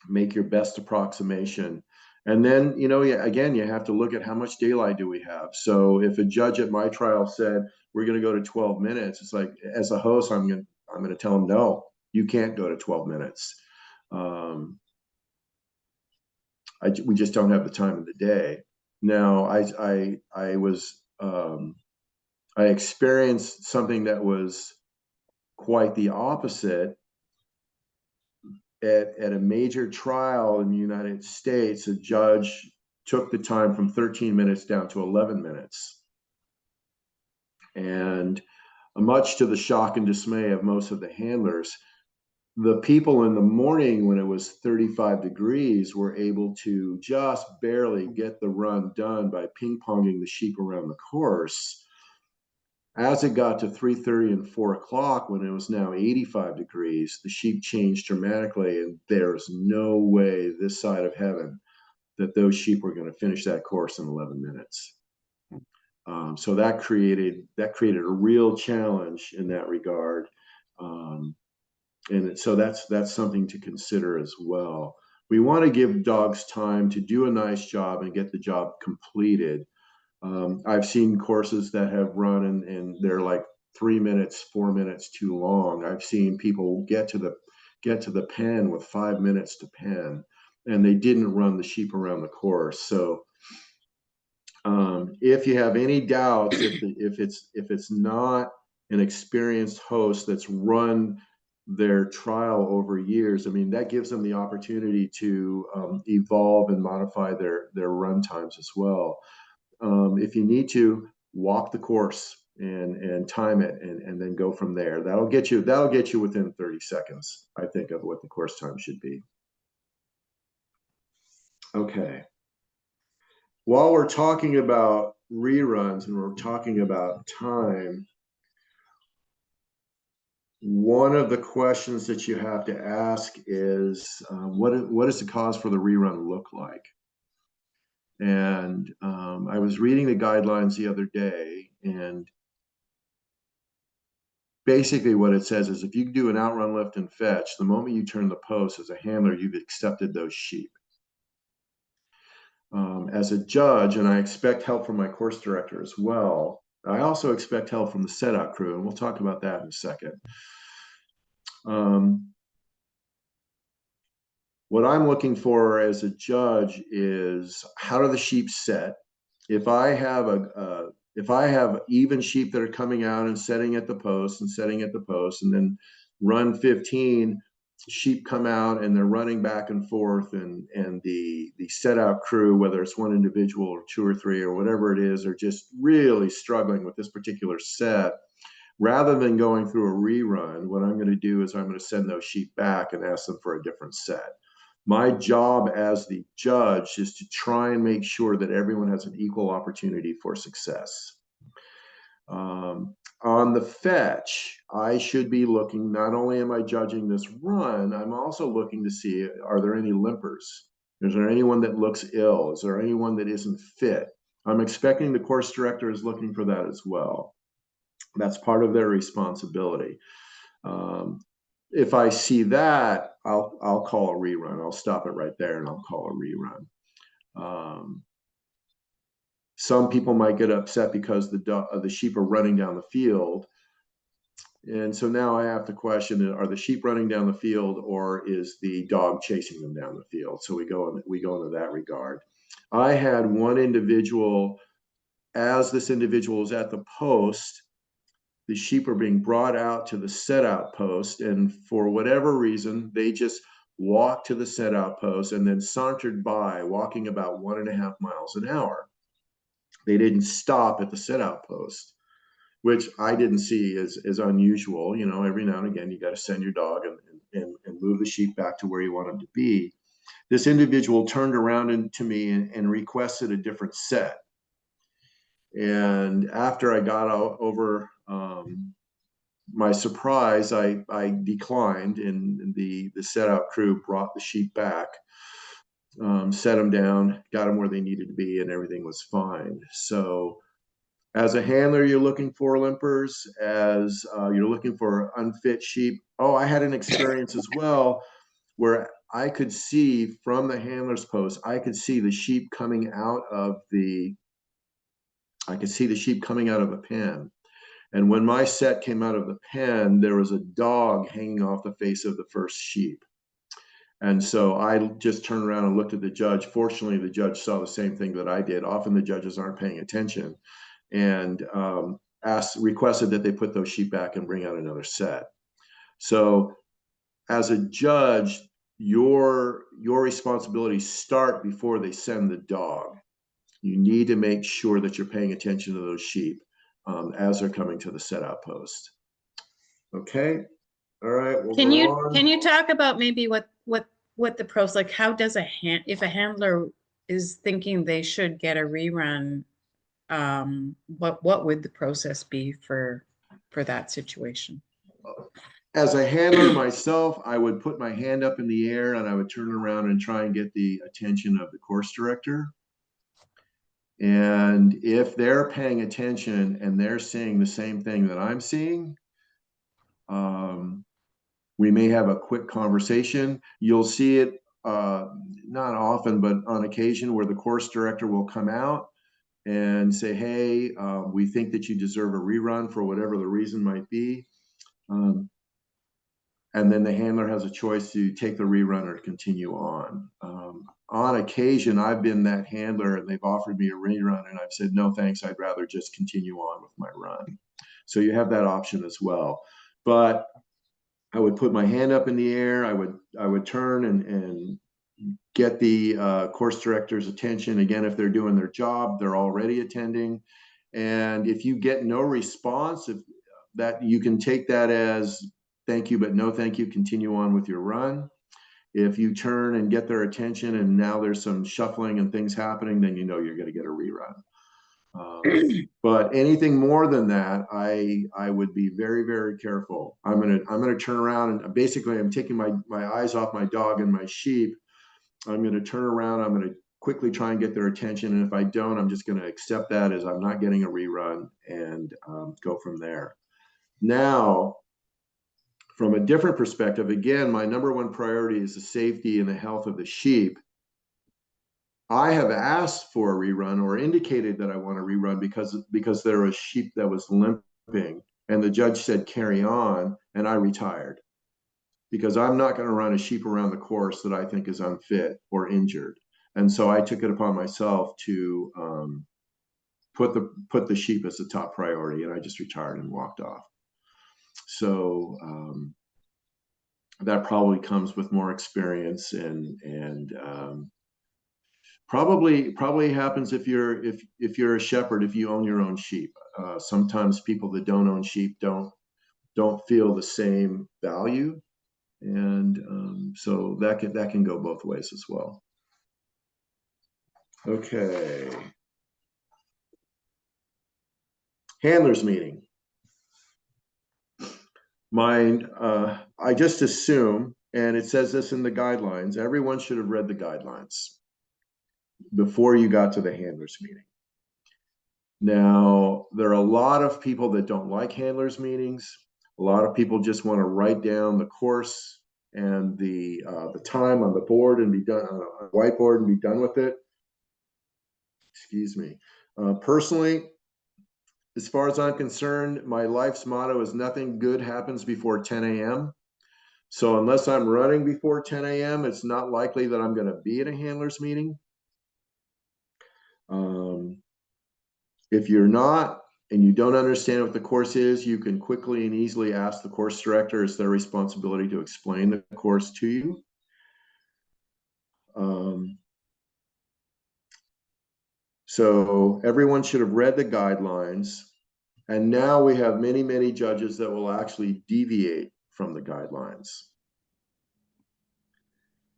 make your best approximation. And then, again, you have to look at how much daylight do we have. So if a judge at my trial said, we're going to go to 12 minutes, it's like, as a host, I'm going to tell them, no, you can't go to 12 minutes. We just don't have the time of the day. Now, I experienced something that was quite the opposite. At a major trial in the United States, a judge took the time from 13 minutes down to 11 minutes. And much to the shock and dismay of most of the handlers, the people in the morning, when it was 35 degrees, were able to just barely get the run done by ping-ponging the sheep around the course. As it got to 3:30 and 4 o'clock, when it was now 85 degrees, the sheep changed dramatically, and there's no way this side of heaven that those sheep were going to finish that course in 11 minutes. So that created a real challenge in that regard. And so that's something to consider as well. We want to give dogs time to do a nice job and get the job completed. I've seen courses that have run and they're like 3 minutes, 4 minutes too long. I've seen people get to the pen with 5 minutes to pen, and they didn't run the sheep around the course. So if you have any doubts, if it's not an experienced host that's run their trial over years, I mean, that gives them the opportunity to evolve and modify their run times as well. If you need to, walk the course and time it, and then go from there. That'll get you within 30 seconds, I think, of what the course time should be. Okay. While we're talking about reruns and we're talking about time, one of the questions that you have to ask is, what does the cause for the rerun look like? And I was reading the guidelines the other day, and basically what it says is if you do an outrun, lift, and fetch, the moment you turn the post as a handler, you've accepted those sheep. As a judge, and I expect help from my course director as well, I also expect help from the setup crew, and we'll talk about that in a second. What I'm looking for as a judge is, how do the sheep set? If I have even sheep that are coming out and setting at the post and then run 15, sheep come out and they're running back and forth, and the set out crew, whether it's one individual or two or three or whatever it is, are just really struggling with this particular set. Rather than going through a rerun, what I'm going to do is I'm going to send those sheep back and ask them for a different set. My job as the judge is to try and make sure that everyone has an equal opportunity for success. On the fetch, I should be looking, not only am I judging this run, I'm also looking to see, are there any limpers? Is there anyone that looks ill? Is there anyone that isn't fit? I'm expecting the course director is looking for that as well. That's part of their responsibility. If I see that, I'll call a rerun. I'll stop it right there and I'll call a rerun. Some people might get upset because the sheep are running down the field. And so now I have to question, are the sheep running down the field or is the dog chasing them down the field? So we go into that regard. I had one individual, as this individual is at the post, the sheep are being brought out to the set out post. And for whatever reason, they just walked to the set out post and then sauntered by, walking about 1.5 miles an hour. They didn't stop at the set out post, which I didn't see as unusual. You know, every now and again, you got to send your dog and move the sheep back to where you want them to be. This individual turned around to me and requested a different set. And after I got over my surprise, I declined, and the set out crew brought the sheep back, set them down, got them where they needed to be, and everything was fine. So as a handler, you're looking for limpers, as you're looking for unfit sheep. Oh, I had an experience as well where I could see from the handler's post, I could see the sheep coming out of the pen. And when my set came out of the pen, there was a dog hanging off the face of the first sheep. And so I just turned around and looked at the judge. Fortunately, the judge saw the same thing that I did. Often the judges aren't paying attention, and requested that they put those sheep back and bring out another set. So as a judge, your responsibilities start before they send the dog. You need to make sure that you're paying attention to those sheep as they're coming to the set out post. Okay. All right. We'll Can go you on. can you talk about maybe what the pros, like how does if a handler is thinking they should get a rerun, what would the process be for that situation? As a handler myself, I would put my hand up in the air and I would turn around and try and get the attention of the course director. And if they're paying attention and they're seeing the same thing that I'm seeing, we may have a quick conversation. You'll see it not often, but on occasion, where the course director will come out and say, hey, we think that you deserve a rerun for whatever the reason might be. And then the handler has a choice to take the rerun or continue on. On occasion, I've been that handler and they've offered me a rerun and I've said, no, thanks, I'd rather just continue on with my run. So you have that option as well. But I would put my hand up in the air. I would turn and get the course director's attention. Again, if they're doing their job, they're already attending. And if you get no response, you can take that as thank you, but no thank you, continue on with your run. If you turn and get their attention and now there's some shuffling and things happening, then you know you're going to get a rerun. But anything more than that, I would be very, very careful. I'm gonna turn around and basically I'm taking my eyes off my dog and my sheep. I'm gonna turn around, I'm gonna quickly try and get their attention. And if I don't, I'm just gonna accept that as I'm not getting a rerun and go from there. Now, from a different perspective, again, my number one priority is the safety and the health of the sheep. I have asked for a rerun or indicated that I want a rerun because there was sheep that was limping and the judge said carry on, and I retired because I'm not going to run a sheep around the course that I think is unfit or injured. And so I took it upon myself to put the sheep as the top priority, and I just retired and walked off. So that probably comes with more experience and probably happens if you're a shepherd, if you own your own sheep. Sometimes people that don't own sheep don't feel the same value, and so that can go both ways as well. Okay, handlers meeting. I just assume, and it says this in the guidelines, everyone should have read the guidelines before you got to the handlers meeting. Now, there are a lot of people that don't like handlers meetings, A lot of people just want to write down the course and the time on the board and be done on a whiteboard and be done with it. Excuse me. Personally, as far as I'm concerned, my life's motto is nothing good happens before 10 a.m. So unless I'm running before 10 a.m., it's not likely that I'm going to be at a handlers meeting. If you're not and you don't understand what the course is, you can quickly and easily ask the course director. It's their responsibility to explain the course to you. So everyone should have read the guidelines. And now we have many, many judges that will actually deviate from the guidelines.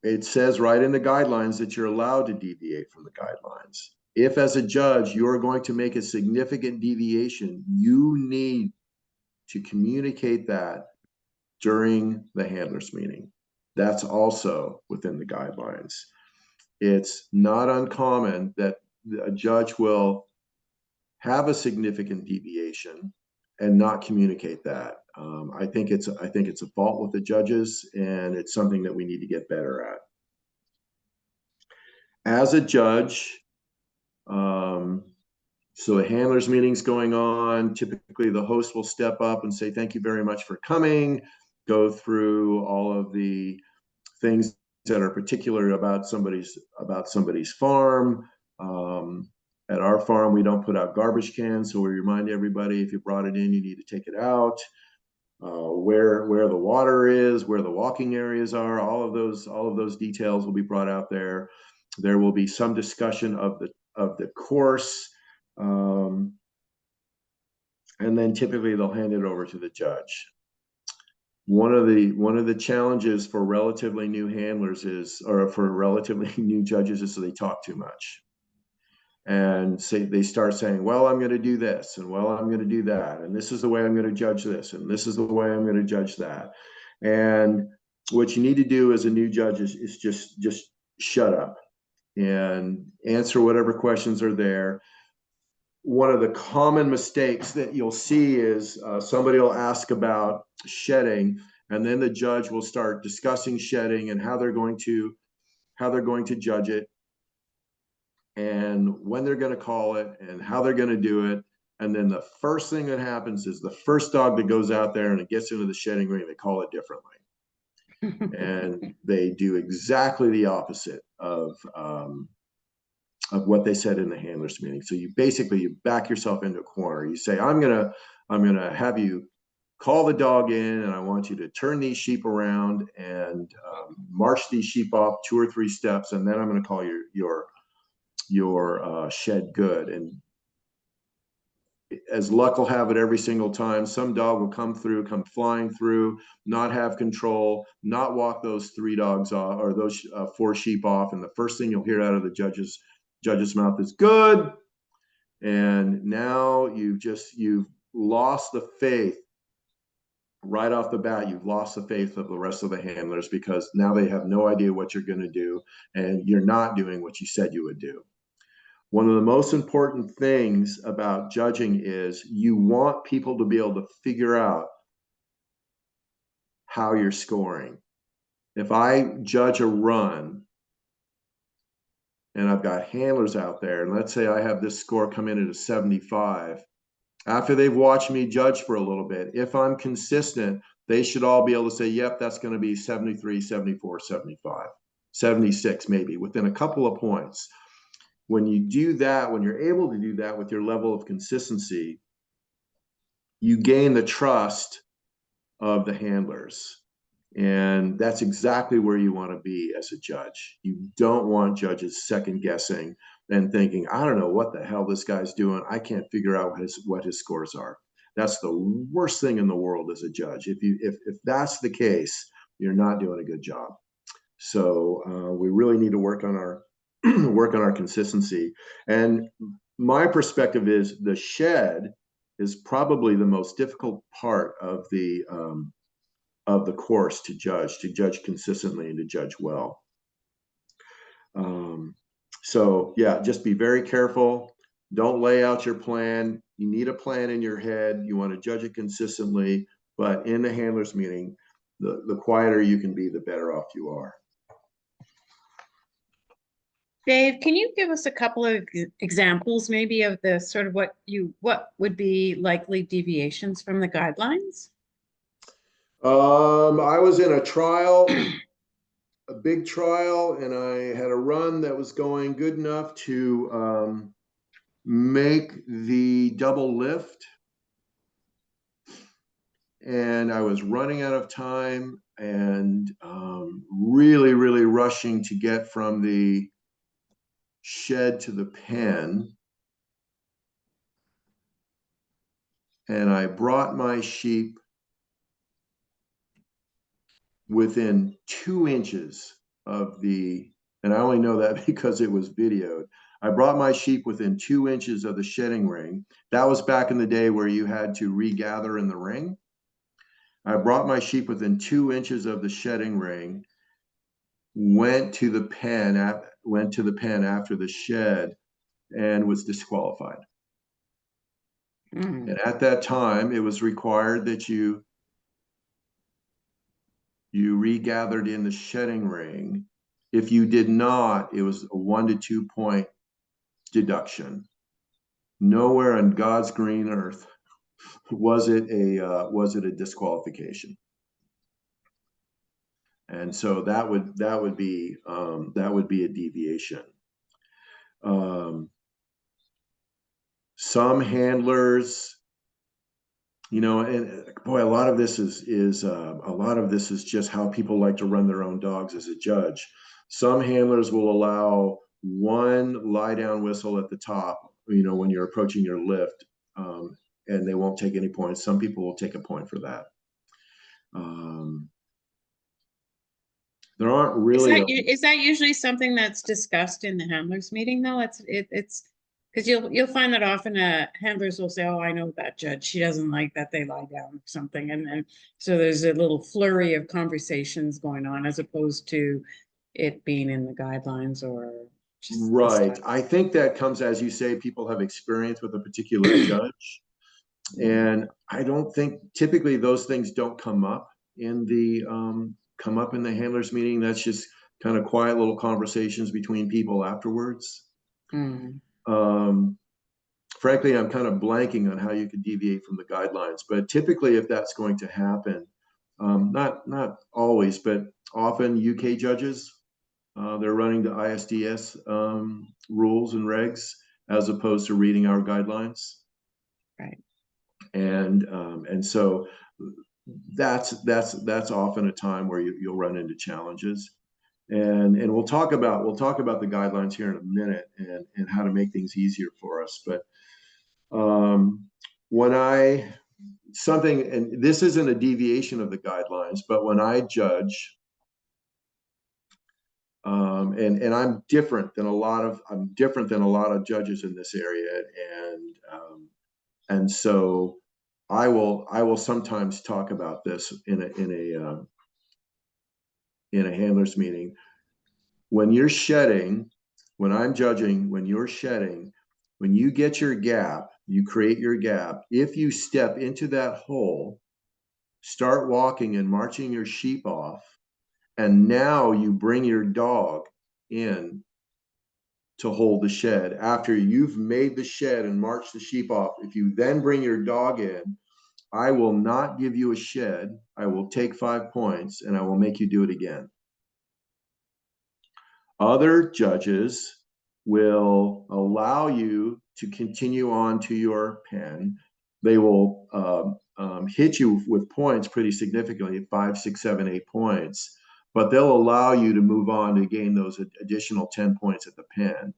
It says right in the guidelines that you're allowed to deviate from the guidelines. If as a judge, you're going to make a significant deviation, you need to communicate that during the handlers meeting. That's also within the guidelines. It's not uncommon that a judge will have a significant deviation and not communicate that. I think it's a fault with the judges, and it's something that we need to get better at. As a judge, so the handlers meeting's going on. Typically, the host will step up and say, "Thank you very much for coming." Go through all of the things that are particular about somebody's farm. At our farm, we don't put out garbage cans, so we remind everybody if you brought it in, you need to take it out. Where the water is, where the walking areas are, all of those details will be brought out there. There will be some discussion of the course, and then typically they'll hand it over to the judge. One of the challenges for relatively new handlers or for relatively new judges is that they talk too much. And they start saying, well, I'm going to do this, and well, I'm going to do that, and this is the way I'm going to judge this, and this is the way I'm going to judge that. And what you need to do as a new judge is just shut up and answer whatever questions are there. One of the common mistakes that you'll see is somebody will ask about shedding, and then the judge will start discussing shedding and how they're going to judge it, and when they're going to call it, and how they're going to do it. And then the first thing that happens is the first dog that goes out there and it gets into the shedding ring, they call it differently. And they do exactly the opposite of what they said in the handlers meeting. So you back yourself into a corner. You say, I'm gonna have you call the dog in, and I want you to turn these sheep around and march these sheep off 2 or 3 steps, and then I'm going to call your shed good. And as luck will have it, every single time some dog will come flying through, not have control, not walk those 3 dogs off, or those 4 sheep off, and the first thing you'll hear out of the judge's mouth is good. And now you've lost the faith right off the bat. You've lost the faith of the rest of the handlers, because now they have no idea what you're going to do, and you're not doing what you said you would do. One of the most important things about judging is you want people to be able to figure out how you're scoring. If I judge a run and I've got handlers out there, and let's say I have this score come in at a 75, after they've watched me judge for a little bit, if I'm consistent, they should all be able to say, yep, that's going to be 73, 74, 75, 76, maybe within a couple of points. When you do that, when you're able to do that with your level of consistency, you gain the trust of the handlers. And that's exactly where you want to be as a judge. You don't want judges second guessing and thinking, I don't know what the hell this guy's doing. I can't figure out what his scores are. That's the worst thing in the world as a judge. If that's the case, you're not doing a good job. So we really need to work on our consistency. And my perspective is the shed is probably the most difficult part of the course to judge consistently and to judge well. So yeah, just be very careful. Don't lay out your plan. You need a plan in your head. You want to judge it consistently, but in the handlers meeting, the quieter you can be, the better off you are. Dave, can you give us a couple of examples maybe of the sort of what would be likely deviations from the guidelines? I was in a trial, a big trial, and I had a run that was going good enough to make the double lift. And I was running out of time and really, really rushing to get from the shed to the pen. And I brought my sheep within 2 inches of the, and I only know that because it was videoed. I brought my sheep within 2 inches of the shedding ring. That was back in the day where you had to regather in the ring. I brought my sheep within 2 inches of the shedding ring, went to the pen after the shed, and was disqualified. And at that time, it was required that you regathered in the shedding ring. If you did not, it was a 1 to 2 point deduction. Nowhere on God's green earth was it a disqualification. And so that would be a deviation. Some handlers, and boy, a lot of this is just how people like to run their own dogs as a judge. Some handlers will allow one lie down whistle at the top, when you're approaching your lift, and they won't take any points. Some people will take a point for that. There aren't really. Is that usually something that's discussed in the handlers meeting though? It's because you'll find that often handlers will say, "Oh, I know that judge. She doesn't like that they lie down or something," and so there's a little flurry of conversations going on as opposed to it being in the guidelines or just right. I think that comes, as you say, people have experience with a particular judge, and I don't think typically those things don't come up in the handlers meeting. That's just kind of quiet little conversations between people afterwards. Frankly, I'm kind of blanking on how you could deviate from the guidelines, but typically if that's going to happen, not always, but often UK judges, they're running the ISDS rules and regs as opposed to reading our guidelines. Right. And so that's often a time where you'll run into challenges. And we'll talk about the guidelines here in a minute and how to make things easier for us. But and this isn't a deviation of the guidelines, but when I judge, and I'm different than a lot of judges in this area, and so I will sometimes talk about this in a handlers meeting. When you're shedding, when I'm judging, when you're shedding, when you get your gap, you create your gap. If you step into that hole, start walking and marching your sheep off, and now you bring your dog in to hold the shed. After you've made the shed and marched the sheep off, if you then bring your dog in, I will not give you a shed. I will take 5 points and I will make you do it again. Other judges will allow you to continue on to your pen. They will hit you with points pretty significantly, 5, 6, 7, 8 points, but they'll allow you to move on to gain those additional 10 points at the pen.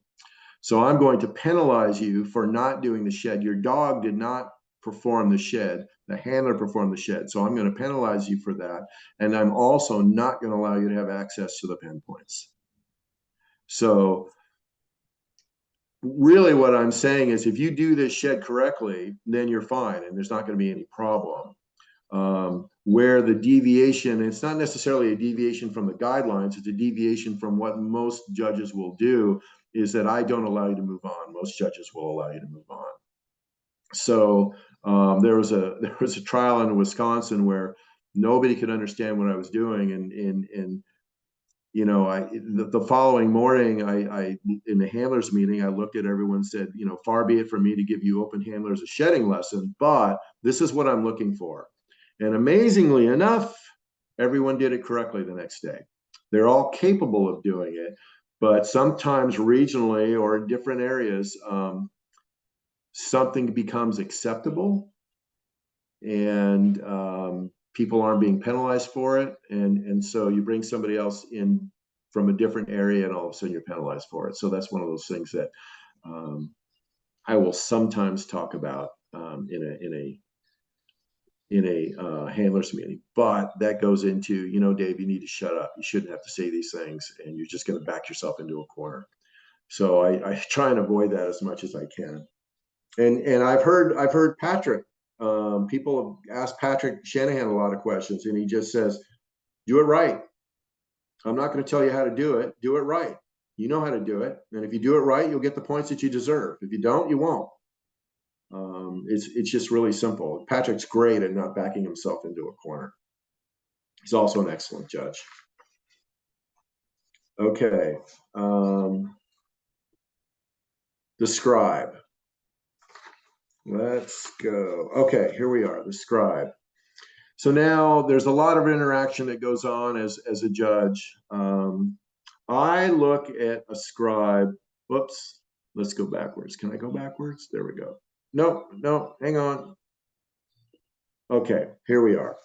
So I'm going to penalize you for not doing the shed. Your dog did not perform the shed. The handler performed the shed. So I'm going to penalize you for that. And I'm also not going to allow you to have access to the pen points. So really what I'm saying is if you do this shed correctly, then you're fine and there's not going to be any problem. Where the deviation, it's not necessarily a deviation from the guidelines, it's a deviation from what most judges will do, is that I don't allow you to move on. Most judges will allow you to move on. So There was a trial in Wisconsin where nobody could understand what I was doing, and you know, the following morning, I in the handlers meeting, I looked at everyone and said, you know, far be it from me to give you open handlers a shedding lesson, but this is what I'm looking for. And amazingly enough, everyone did it correctly the next day. They're all capable of doing it, but sometimes regionally or in different areas, something becomes acceptable, and people aren't being penalized for it, and so you bring somebody else in from a different area, and all of a sudden you're penalized for it. So that's one of those things that I will sometimes talk about in a handlers meeting. But that goes into, you know, Dave, you need to shut up. You shouldn't have to say these things, and you're just going to back yourself into a corner. So I try and avoid that as much as I can. And I've heard Patrick. People have asked Patrick Shanahan a lot of questions, and he just says, "Do it right. I'm not going to tell you how to do it. Do it right. You know how to do it, and if you do it right, you'll get the points that you deserve. If you don't, you won't." It's just really simple. Patrick's great at not backing himself into a corner. He's also an excellent judge. Okay, the scribe. Let's go. Okay, here we are, the scribe. So now there's a lot of interaction that goes on as a judge. I look at a scribe. Whoops, let's go backwards. Can I go backwards? There we go. No, hang on. Okay, here we are.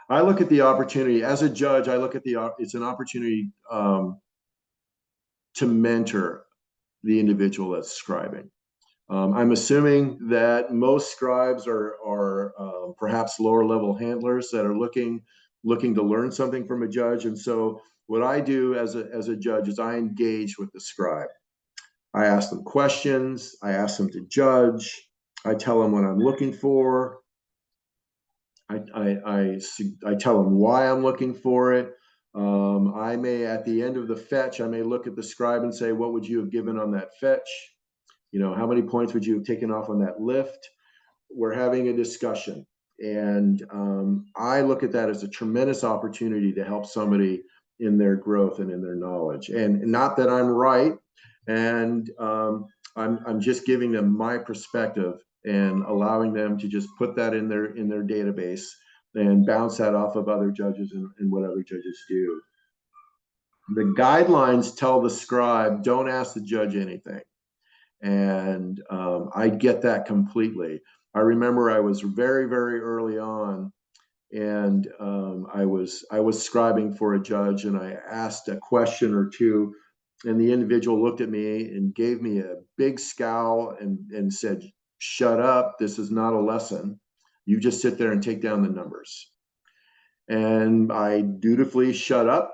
I look at the opportunity as a judge. I look at it's an opportunity to mentor the individual that's scribing. I'm assuming that most scribes are perhaps lower level handlers that are looking to learn something from a judge. And so what I do as a judge is I engage with the scribe. I ask them questions. I ask them to judge. I tell them what I'm looking for. I tell them why I'm looking for it. I may, at the end of the fetch, I may look at the scribe and say, what would you have given on that fetch? You know, how many points would you have taken off on that lift? We're having a discussion. And I look at that as a tremendous opportunity to help somebody in their growth and in their knowledge. And not that I'm right. And I'm just giving them my perspective and allowing them to just put that in their database and bounce that off of other judges and what other judges do. The guidelines tell the scribe, don't ask the judge anything. And I get that completely. I remember I was very, very early on, and I was scribing for a judge, and I asked a question or two, and the individual looked at me and gave me a big scowl and said, "Shut up, this is not a lesson. You just sit there and take down the numbers." And I dutifully shut up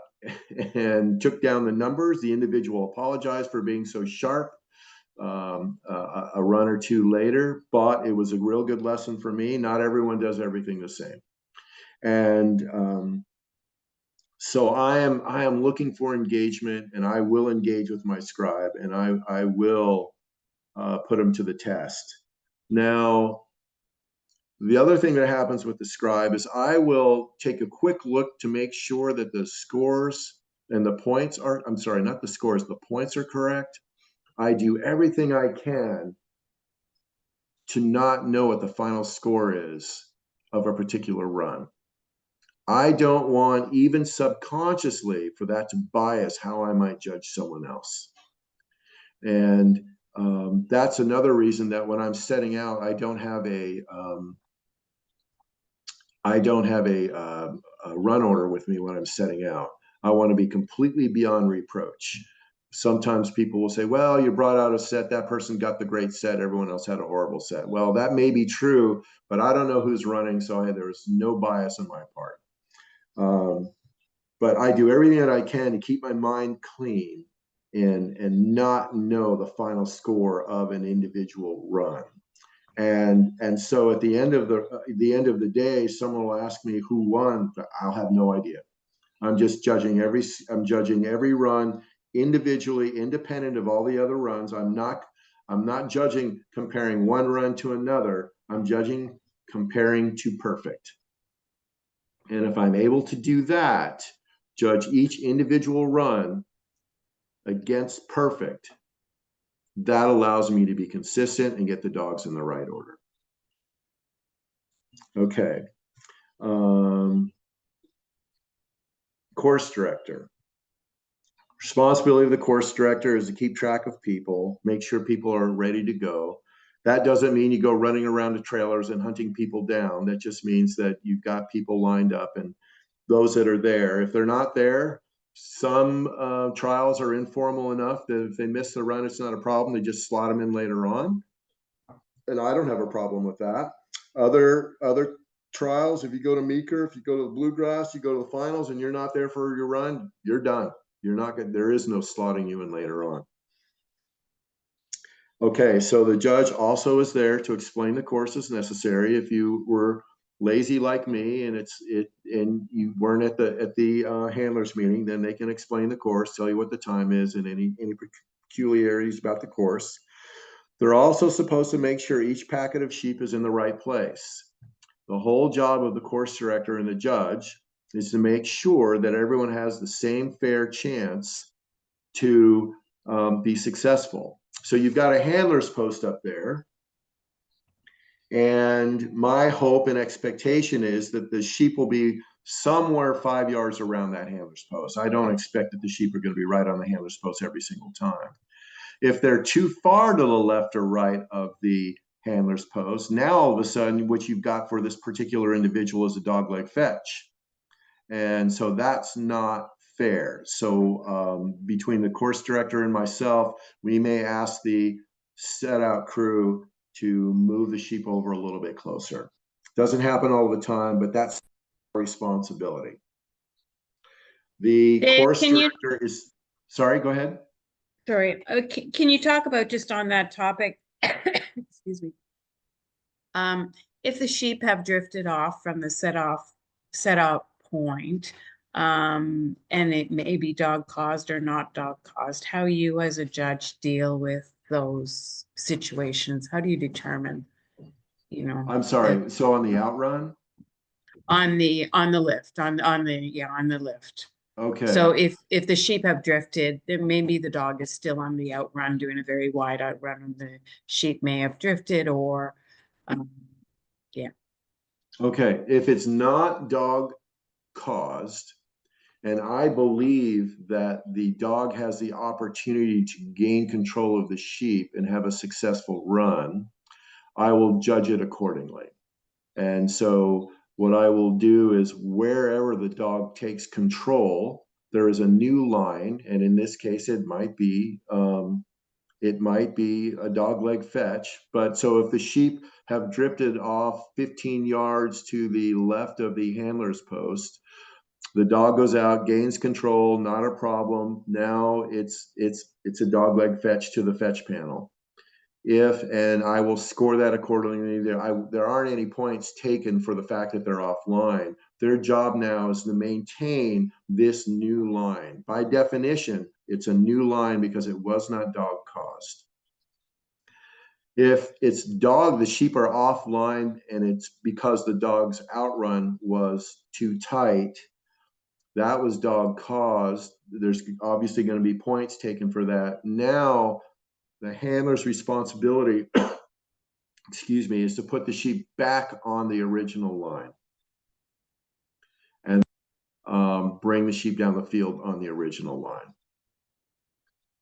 and took down the numbers. The individual apologized for being so sharp a run or two later, but it was a real good lesson for me. Not everyone does everything the same. And so I am looking for engagement, and I will engage with my scribe, and I will put him to the test. Now, the other thing that happens with the scribe is I will take a quick look to make sure that the scores and the points are, I'm sorry, not the scores, the points are correct. I do everything I can to not know what the final score is of a particular run. I don't want, even subconsciously, for that to bias how I might judge someone else. And that's another reason that when I'm setting out, I don't have a run order with me when I'm setting out. I want to be completely beyond reproach. Sometimes people will say, well, you brought out a set, that person got the great set, everyone else had a horrible set. Well, that may be true, but I don't know who's running, so there's no bias on my part. But I do everything that I can to keep my mind clean and not know the final score of an individual run. And so at the end of the day, someone will ask me who won. I'll have no idea. I'm judging every run individually, independent of all the other runs. I'm not I'm not judging comparing one run to another. I'm judging comparing to perfect. And if I'm able to do that, judge each individual run against perfect, that allows me to be consistent and get the dogs in the right order. Okay. Course director. Responsibility of the course director is to keep track of people, make sure people are ready to go. That doesn't mean you go running around to trailers and hunting people down. That just means that you've got people lined up, and those that are there, if they're not there, some trials are informal enough that if they miss the run, it's not a problem. They just slot them in later on. And I don't have a problem with that. Other trials, if you go to Meeker, if you go to the Bluegrass, you go to the finals and you're not there for your run, you're done. You're not good. There is no slotting you in later on. Okay, so the judge also is there to explain the course as necessary. If you were lazy like me and and you weren't at the handlers meeting, then they can explain the course, tell you what the time is and any peculiarities about the course. They're also supposed to make sure each packet of sheep is in the right place. The whole job of the course director and the judge is to make sure that everyone has the same fair chance to be successful. So you've got a handler's post up there. And my hope and expectation is that the sheep will be somewhere 5 yards around that handler's post. I don't expect that the sheep are going to be right on the handler's post every single time. If they're too far to the left or right of the handler's post, now all of a sudden what you've got for this particular individual is a dogleg fetch. And so that's not fair. So between the course director and myself, we may ask the set out crew to move the sheep over a little bit closer. Doesn't happen all the time, but that's our responsibility. The course director is, sorry, go ahead. Sorry, can you talk about just on that topic, excuse me, if the sheep have drifted off from the set out point, and it may be dog caused or not dog caused, how you as a judge deal with those situations? How do you determine, you know? I'm sorry, so on the outrun? On the lift, on the lift. Okay. So if the sheep have drifted, then maybe the dog is still on the outrun doing a very wide outrun, and the sheep may have drifted, or yeah. Okay, if it's not dog caused, and I believe that the dog has the opportunity to gain control of the sheep and have a successful run, I will judge it accordingly. And so what I will do is wherever the dog takes control, there is a new line, and in this case, it might be a dogleg fetch. But so if the sheep have drifted off 15 yards to the left of the handler's post, the dog goes out, gains control, not a problem. Now it's a dogleg fetch to the fetch panel. And I will score that accordingly. There aren't any points taken for the fact that they're offline. Their job now is to maintain this new line. By definition, it's a new line because it was not dog caused. If it's the sheep are offline and it's because the dog's outrun was too tight, that was dog caused. There's obviously going to be points taken for that. Now, the handler's responsibility, excuse me, is to put the sheep back on the original line and bring the sheep down the field on the original line.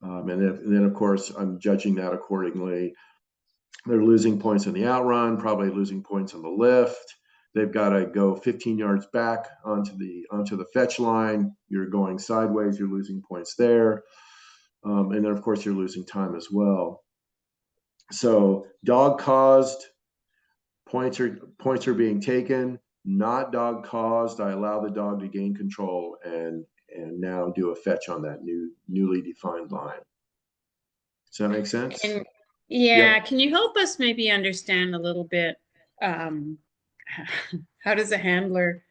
And then, of course, I'm judging that accordingly. They're losing points on the outrun, probably losing points on the lift. They've got to go 15 yards back onto the fetch line. You're going sideways, you're losing points there. And then, of course, you're losing time as well. So dog caused, points are being taken. Not dog caused, I allow the dog to gain control and now do a fetch on that newly defined line. Does that make sense? And yeah, Yep. Can you help us maybe understand a little bit, how does a handler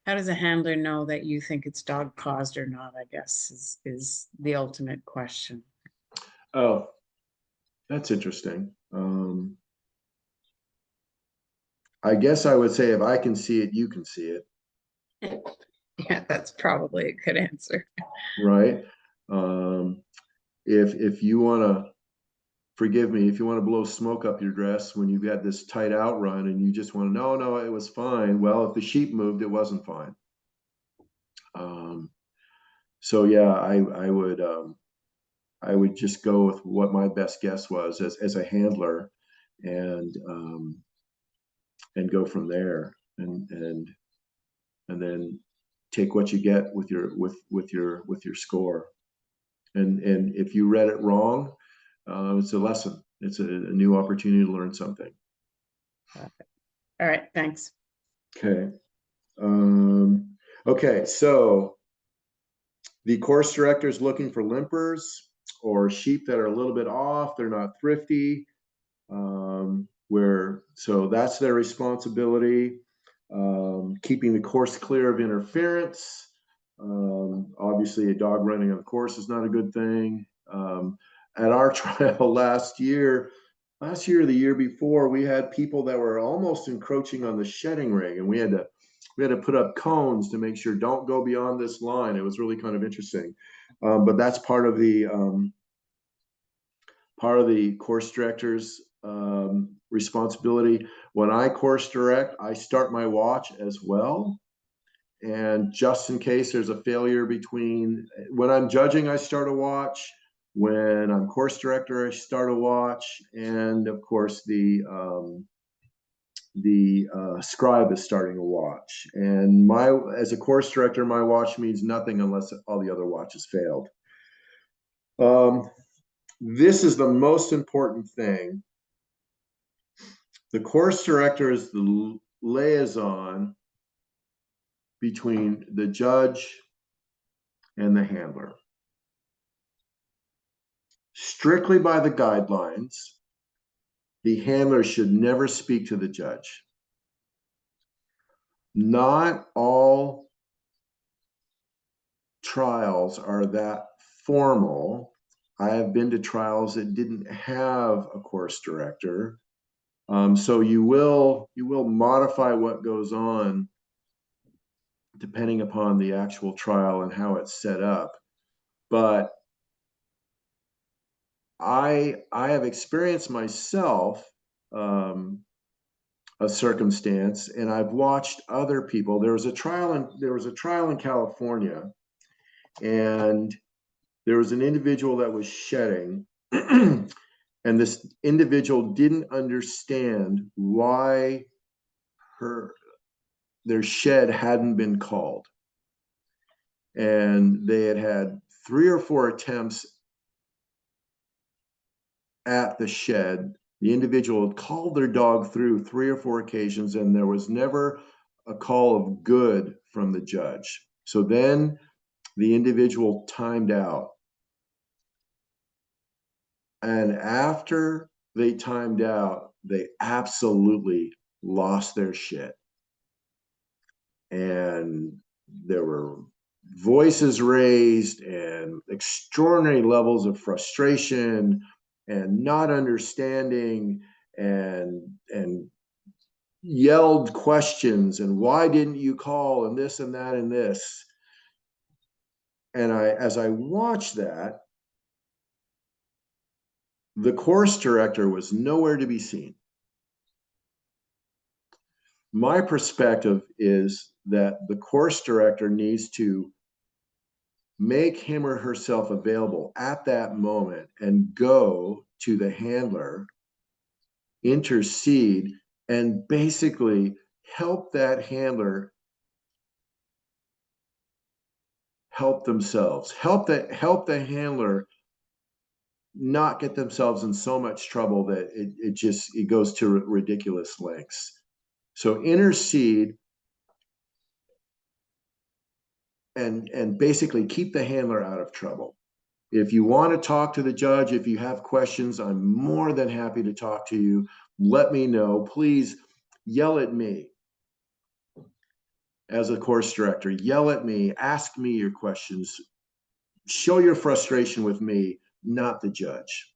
know that you think it's dog caused or not, I guess is the ultimate question. Oh, That's interesting. I guess I would say if I can see it, you can see it, Yeah, that's probably a good answer. right? If you want to, forgive me, if you want to blow smoke up your dress when you've got this tight outrun and you just want to, no, it was fine. Well, if the sheep moved, it wasn't fine. So yeah, I would just go with what my best guess was as a handler, and go from there, and then take what you get with your score. And if you read it wrong, it's a lesson. It's a new opportunity to learn something. All right, thanks. Okay. Okay, so the course director is looking for limpers or sheep that are a little bit off. They're not thrifty. So that's their responsibility. Keeping the course clear of interference. Obviously, a dog running on the course is not a good thing. At our trial last year or the year before, we had people that were almost encroaching on the shedding ring, and we had to put up cones to make sure don't go beyond this line. It was really kind of interesting, but that's part of the course director's responsibility. When I course direct, I start my watch as well. And just in case there's a failure between when I'm judging, I start a watch. When I'm course director, I start a watch. And of course, the scribe is starting a watch. And as a course director, my watch means nothing unless all the other watches failed. This is the most important thing. The course director is the liaison between the judge and the handler. Strictly by the guidelines, the handler should never speak to the judge. Not all trials are that formal. I have been to trials that didn't have a course director. So you will modify what goes on depending upon the actual trial and how it's set up. But I have experienced myself a circumstance, and I've watched other people. There was a trial in California, and there was an individual that was shedding, and this individual didn't understand why their shed hadn't been called. And they had 3 or 4 attempts at the shed. The individual had called their dog through 3 or 4 occasions, and there was never a call of good from the judge. So then the individual timed out. And after they timed out, they absolutely lost their shit. And there were voices raised and extraordinary levels of frustration and not understanding and yelled questions and why didn't you call and this and that and this. And as I watched that, the course director was nowhere to be seen. My perspective is that the course director needs to make him or herself available at that moment and go to the handler, intercede, and basically help that handler help themselves, help the handler not get themselves in so much trouble that it goes to ridiculous lengths. So intercede and basically keep the handler out of trouble. If you want to talk to the judge, if you have questions, I'm more than happy to talk to you. Let me know. Please yell at me as a course director. Yell at me. Ask me your questions. Show your frustration with me, not the judge.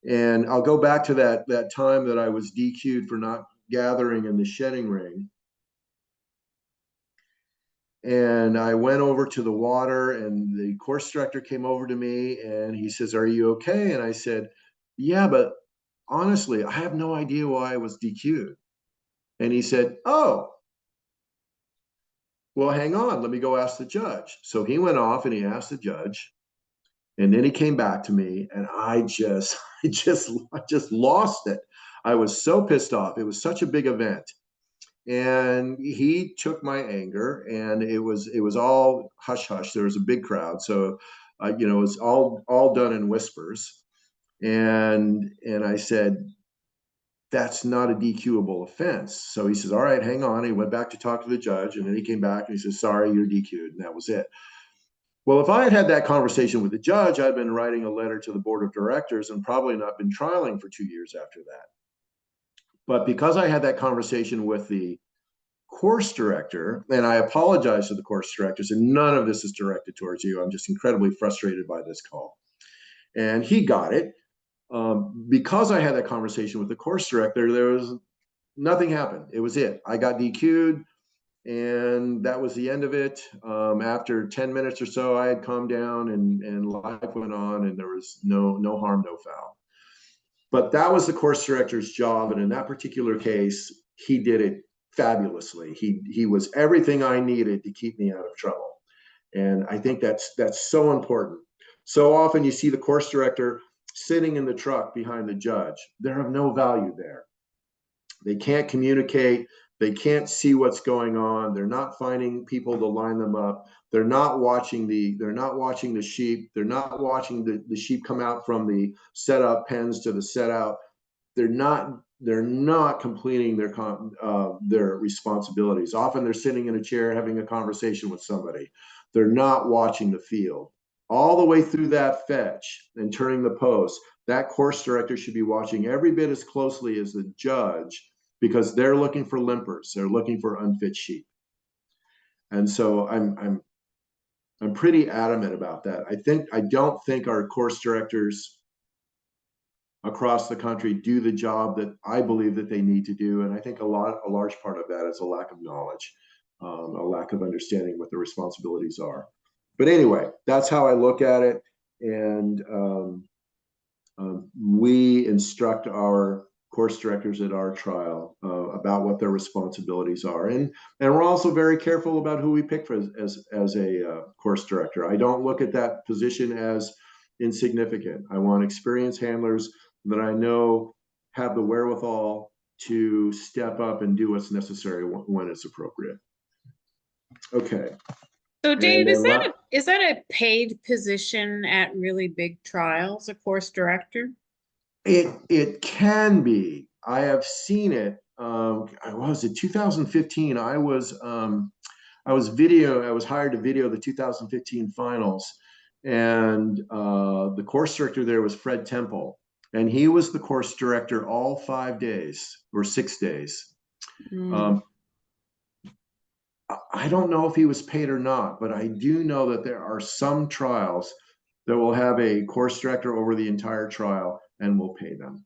And I'll go back to that time that I was DQ'd for not gathering in the shedding ring. And I went over to the water, and the course director came over to me and he says, "Are you okay?" And I said, "Yeah, but honestly, I have no idea why I was DQ'd." And he said, "Oh, well, hang on, let me go ask the judge." So he went off and he asked the judge, and then he came back to me, and I just, I just lost it. I was so pissed off. It was such a big event. And he took my anger, and it was all hush hush. There was a big crowd, so it was all done in whispers. And I said, "That's not a DQable offense." So he says, "All right, hang on." He went back to talk to the judge, and then he came back and he says, "Sorry, you're DQ'd," and that was it. Well, if I had had that conversation with the judge, I'd been writing a letter to the board of directors and probably not been trialing for 2 years after that. But because I had that conversation with the course director, and I apologize to the course directors, and none of this is directed towards you. I'm just incredibly frustrated by this call. And he got it. Because I had that conversation with the course director, there was nothing happened. It was it. I got DQ'd, and that was the end of it. After 10 minutes or so, I had calmed down, and life went on, and there was no harm, no foul. But that was the course director's job, and in that particular case, he did it fabulously. He was everything I needed to keep me out of trouble, and I think that's so important. So often you see the course director sitting in the truck behind the judge. They're of no value there. They can't communicate. They can't see what's going on. They're not finding people to line them up. They're not watching the sheep. They're not watching the sheep come out from the set up pens to the set out. They're not completing their responsibilities. Often they're sitting in a chair having a conversation with somebody. They're not watching the field. All the way through that fetch and turning the post, that course director should be watching every bit as closely as the judge, because they're looking for limpers. They're looking for unfit sheep. And so I'm pretty adamant about that. I don't think our course directors across the country do the job that I believe that they need to do. And I think a large part of that is a lack of knowledge, a lack of understanding what the responsibilities are. But anyway, that's how I look at it. And we instruct our course directors at our trial about what their responsibilities are. And we're also very careful about who we pick for as a course director. I don't look at that position as insignificant. I want experienced handlers that I know have the wherewithal to step up and do what's necessary when it's appropriate. Okay. So Dave, is that a paid position at really big trials, a course director? It can be. I have seen it. I was in 2015. I was hired to video the 2015 finals, and the course director there was Fred Temple, and he was the course director all 5 days or 6 days. I don't know if he was paid or not, but I do know that there are some trials that will have a course director over the entire trial and will pay them.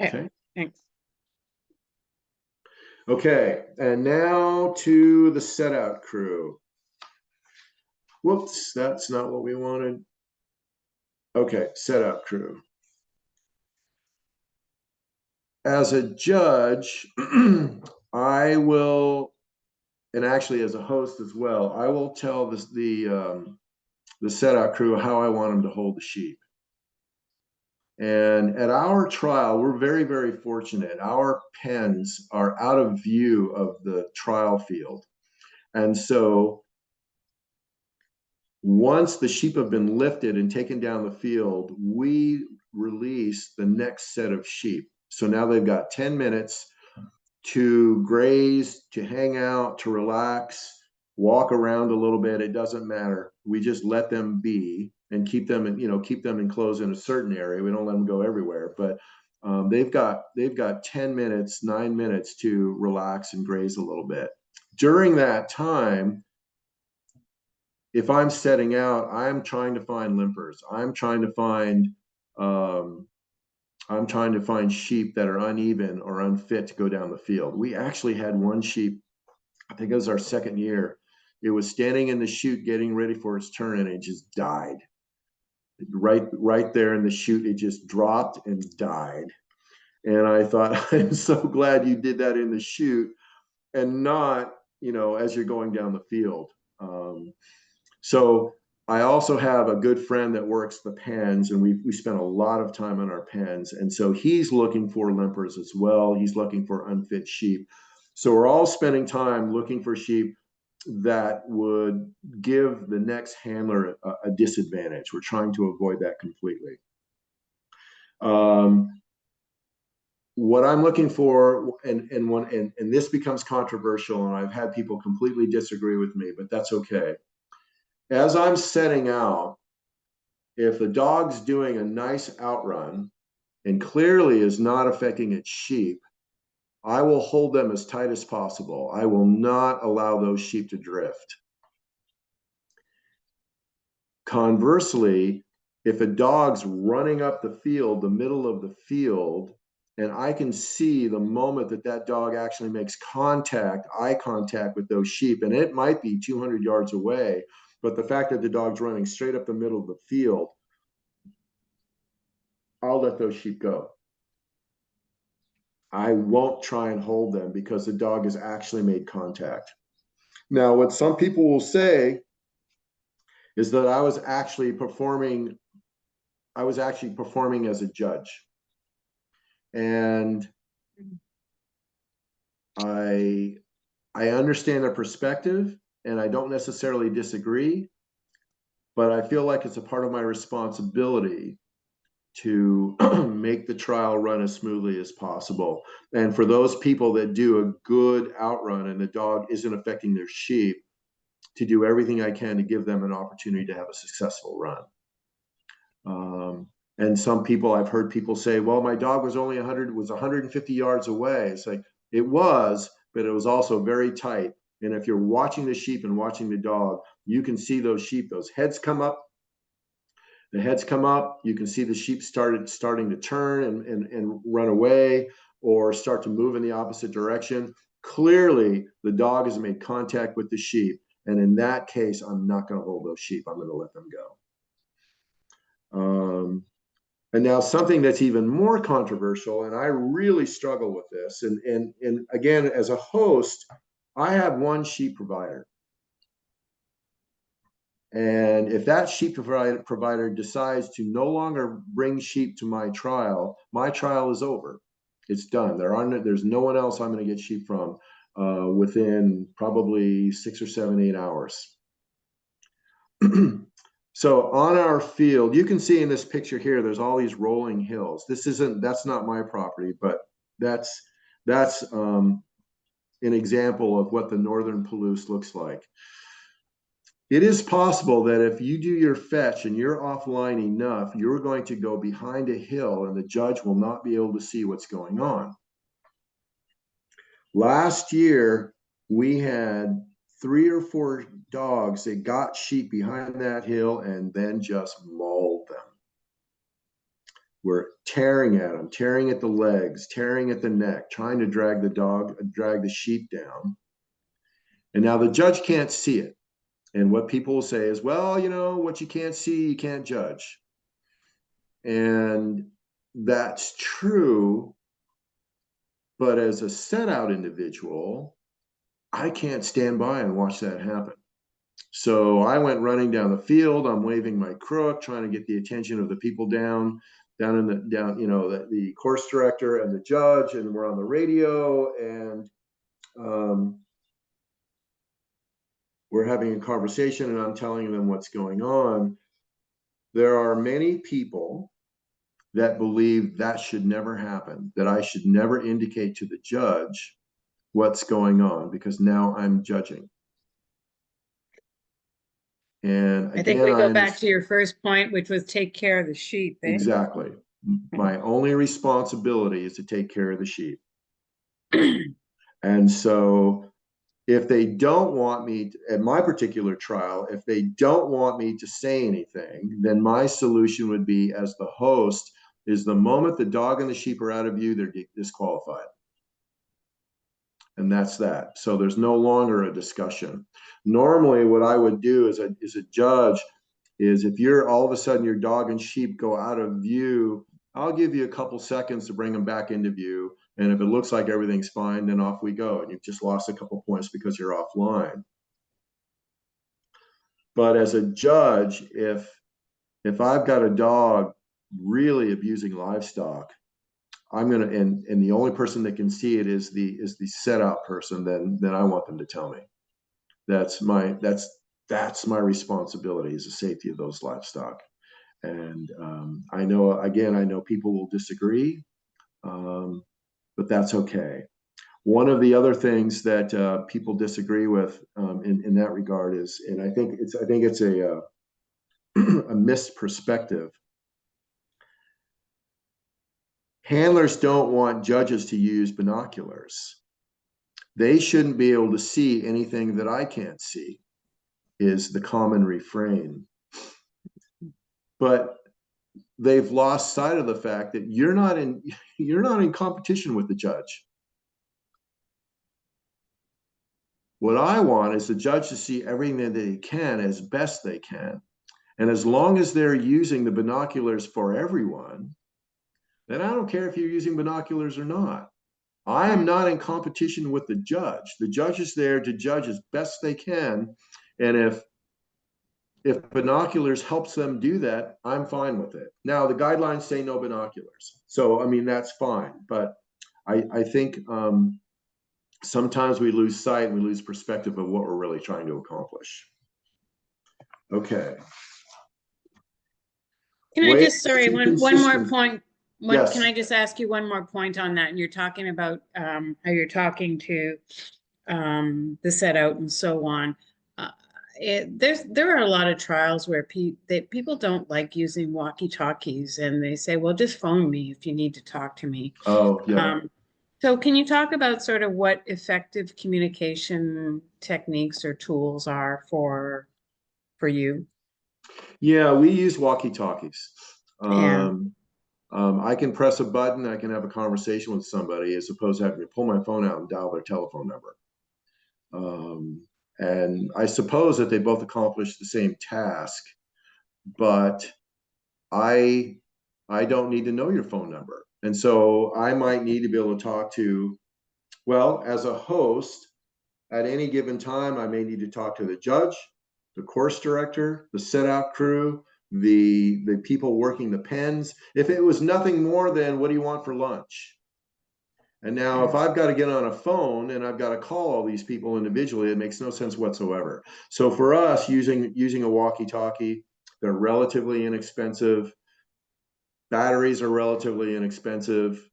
Okay, thanks. Okay, and now to the set out crew. Whoops, that's not what we wanted. Okay, set out crew. As a judge, I will, and actually as a host as well, I will tell the set out crew how I want them to hold the sheep. And at our trial, we're very, very fortunate. Our pens are out of view of the trial field. And so once the sheep have been lifted and taken down the field, we release the next set of sheep. So now they've got 10 minutes to graze, to hang out, to relax, walk around a little bit. It doesn't matter. We just let them be and keep them enclosed in a certain area. We don't let them go everywhere, but they've got 10 minutes, 9 minutes to relax and graze a little bit. During that time, if I'm setting out, I'm trying to find limpers. I'm trying to find sheep that are uneven or unfit to go down the field. We actually had one sheep, I think it was our second year. It was standing in the chute getting ready for its turn, and it just died. Right there in the chute, it just dropped and died. And I thought, I'm so glad you did that in the chute and not, as you're going down the field. So I also have a good friend that works the pens, and we spent a lot of time on our pens. And so he's looking for limpers as well. He's looking for unfit sheep. So we're all spending time looking for sheep that would give the next handler a disadvantage. We're trying to avoid that completely. What I'm looking for, and this becomes controversial, and I've had people completely disagree with me, but that's okay. As I'm setting out, if the dog's doing a nice outrun and clearly is not affecting its sheep, I will hold them as tight as possible. I will not allow those sheep to drift. Conversely, if a dog's running up the field, the middle of the field, and I can see the moment that that dog actually makes eye contact with those sheep, and it might be 200 yards away, but the fact that the dog's running straight up the middle of the field, I'll let those sheep go. I won't try and hold them because the dog has actually made contact. Now, what some people will say is that I was actually performing as a judge. And I understand their perspective, and I don't necessarily disagree, but I feel like it's a part of my responsibility to make the trial run as smoothly as possible. And for those people that do a good outrun and the dog isn't affecting their sheep, to do everything I can to give them an opportunity to have a successful run. And some people, I've heard people say, well, my dog was only 150 yards away. It's like, it was, but it was also very tight. And if you're watching the sheep and watching the dog, you can see those sheep, those heads come up. The heads come up, you can see the sheep starting to turn and run away or start to move in the opposite direction. Clearly, the dog has made contact with the sheep. And in that case, I'm not going to hold those sheep. I'm going to let them go. And now something that's even more controversial, and I really struggle with this. And again, as a host, I have one sheep provider. And if that sheep provider decides to no longer bring sheep to my trial is over. It's done. There's no one else I'm going to get sheep from within probably 6 or 7, 8 hours. So on our field, you can see in this picture here, there's all these rolling hills. That's not my property, but that's an example of what the northern Palouse looks like. It is possible that if you do your fetch and you're offline enough, you're going to go behind a hill and the judge will not be able to see what's going on. Last year, we had 3 or 4 dogs that got sheep behind that hill and then just mauled them. We're tearing at them, tearing at the legs, tearing at the neck, trying to drag the sheep down. And now the judge can't see it. And what people will say is, well, what you can't see, you can't judge. And that's true. But as a set out individual, I can't stand by and watch that happen. So I went running down the field. I'm waving my crook, trying to get the attention of the people down, the course director and the judge, and we're on the radio, and we're having a conversation, and I'm telling them what's going on. There are many people that believe that should never happen, that I should never indicate to the judge what's going on, because now I'm judging. And again, I think we go back to your first point, which was take care of the sheep. Eh? Exactly. My only responsibility is to take care of the sheep. And so If they don't want me, at my particular trial, if they don't want me to say anything, then my solution would be, as the host, is the moment the dog and the sheep are out of view, they're disqualified. And that's that. So there's no longer a discussion. Normally, what I would do as a judge is, if you're all of a sudden your dog and sheep go out of view, I'll give you a couple seconds to bring them back into view. And if it looks like everything's fine, then off we go. And you've just lost a couple points because you're offline. But as a judge, if I've got a dog really abusing livestock, I'm gonna, and the only person that can see it is the set out person, then I want them to tell me. That's my responsibility, is the safety of those livestock. And I know people will disagree, but that's okay. One of the other things that people disagree with in that regard is, and I think it's a a missed perspective. Handlers don't want judges to use binoculars. They shouldn't be able to see anything that I can't see, is the common refrain. But they've lost sight of the fact that you're not in competition with the judge. What I want is the judge to see everything that they can as best they can. And as long as they're using the binoculars for everyone, then I don't care if you're using binoculars or not. I am not in competition with the judge. The judge is there to judge as best they can. And if binoculars helps them do that, I'm fine with it. Now, the guidelines say no binoculars. So, I mean, that's fine. But I think sometimes we lose sight, we lose perspective of what we're really trying to accomplish. Okay. Can I just, sorry, one more point. Yes. Can I just ask you one more point on that? And you're talking about how you're talking to the set out and so on. There are a lot of trials where people don't like using walkie-talkies, and they say, well, just phone me if you need to talk to me. Oh, yeah. So can you talk about sort of what effective communication techniques or tools are for you? Yeah, we use walkie-talkies. Yeah. I can press a button, I can have a conversation with somebody, as opposed to having to pull my phone out and dial their telephone number. And I suppose that they both accomplish the same task, but I don't need to know your phone number. And so I might need to be able to talk to, well, as a host, at any given time, I may need to talk to the judge, the course director, the set out crew, the people working the pens. If it was nothing more than, what do you want for lunch? And now, if I've got to get on a phone and I've got to call all these people individually, it makes no sense whatsoever. So for us, using a walkie-talkie, they're relatively inexpensive. Batteries are relatively inexpensive.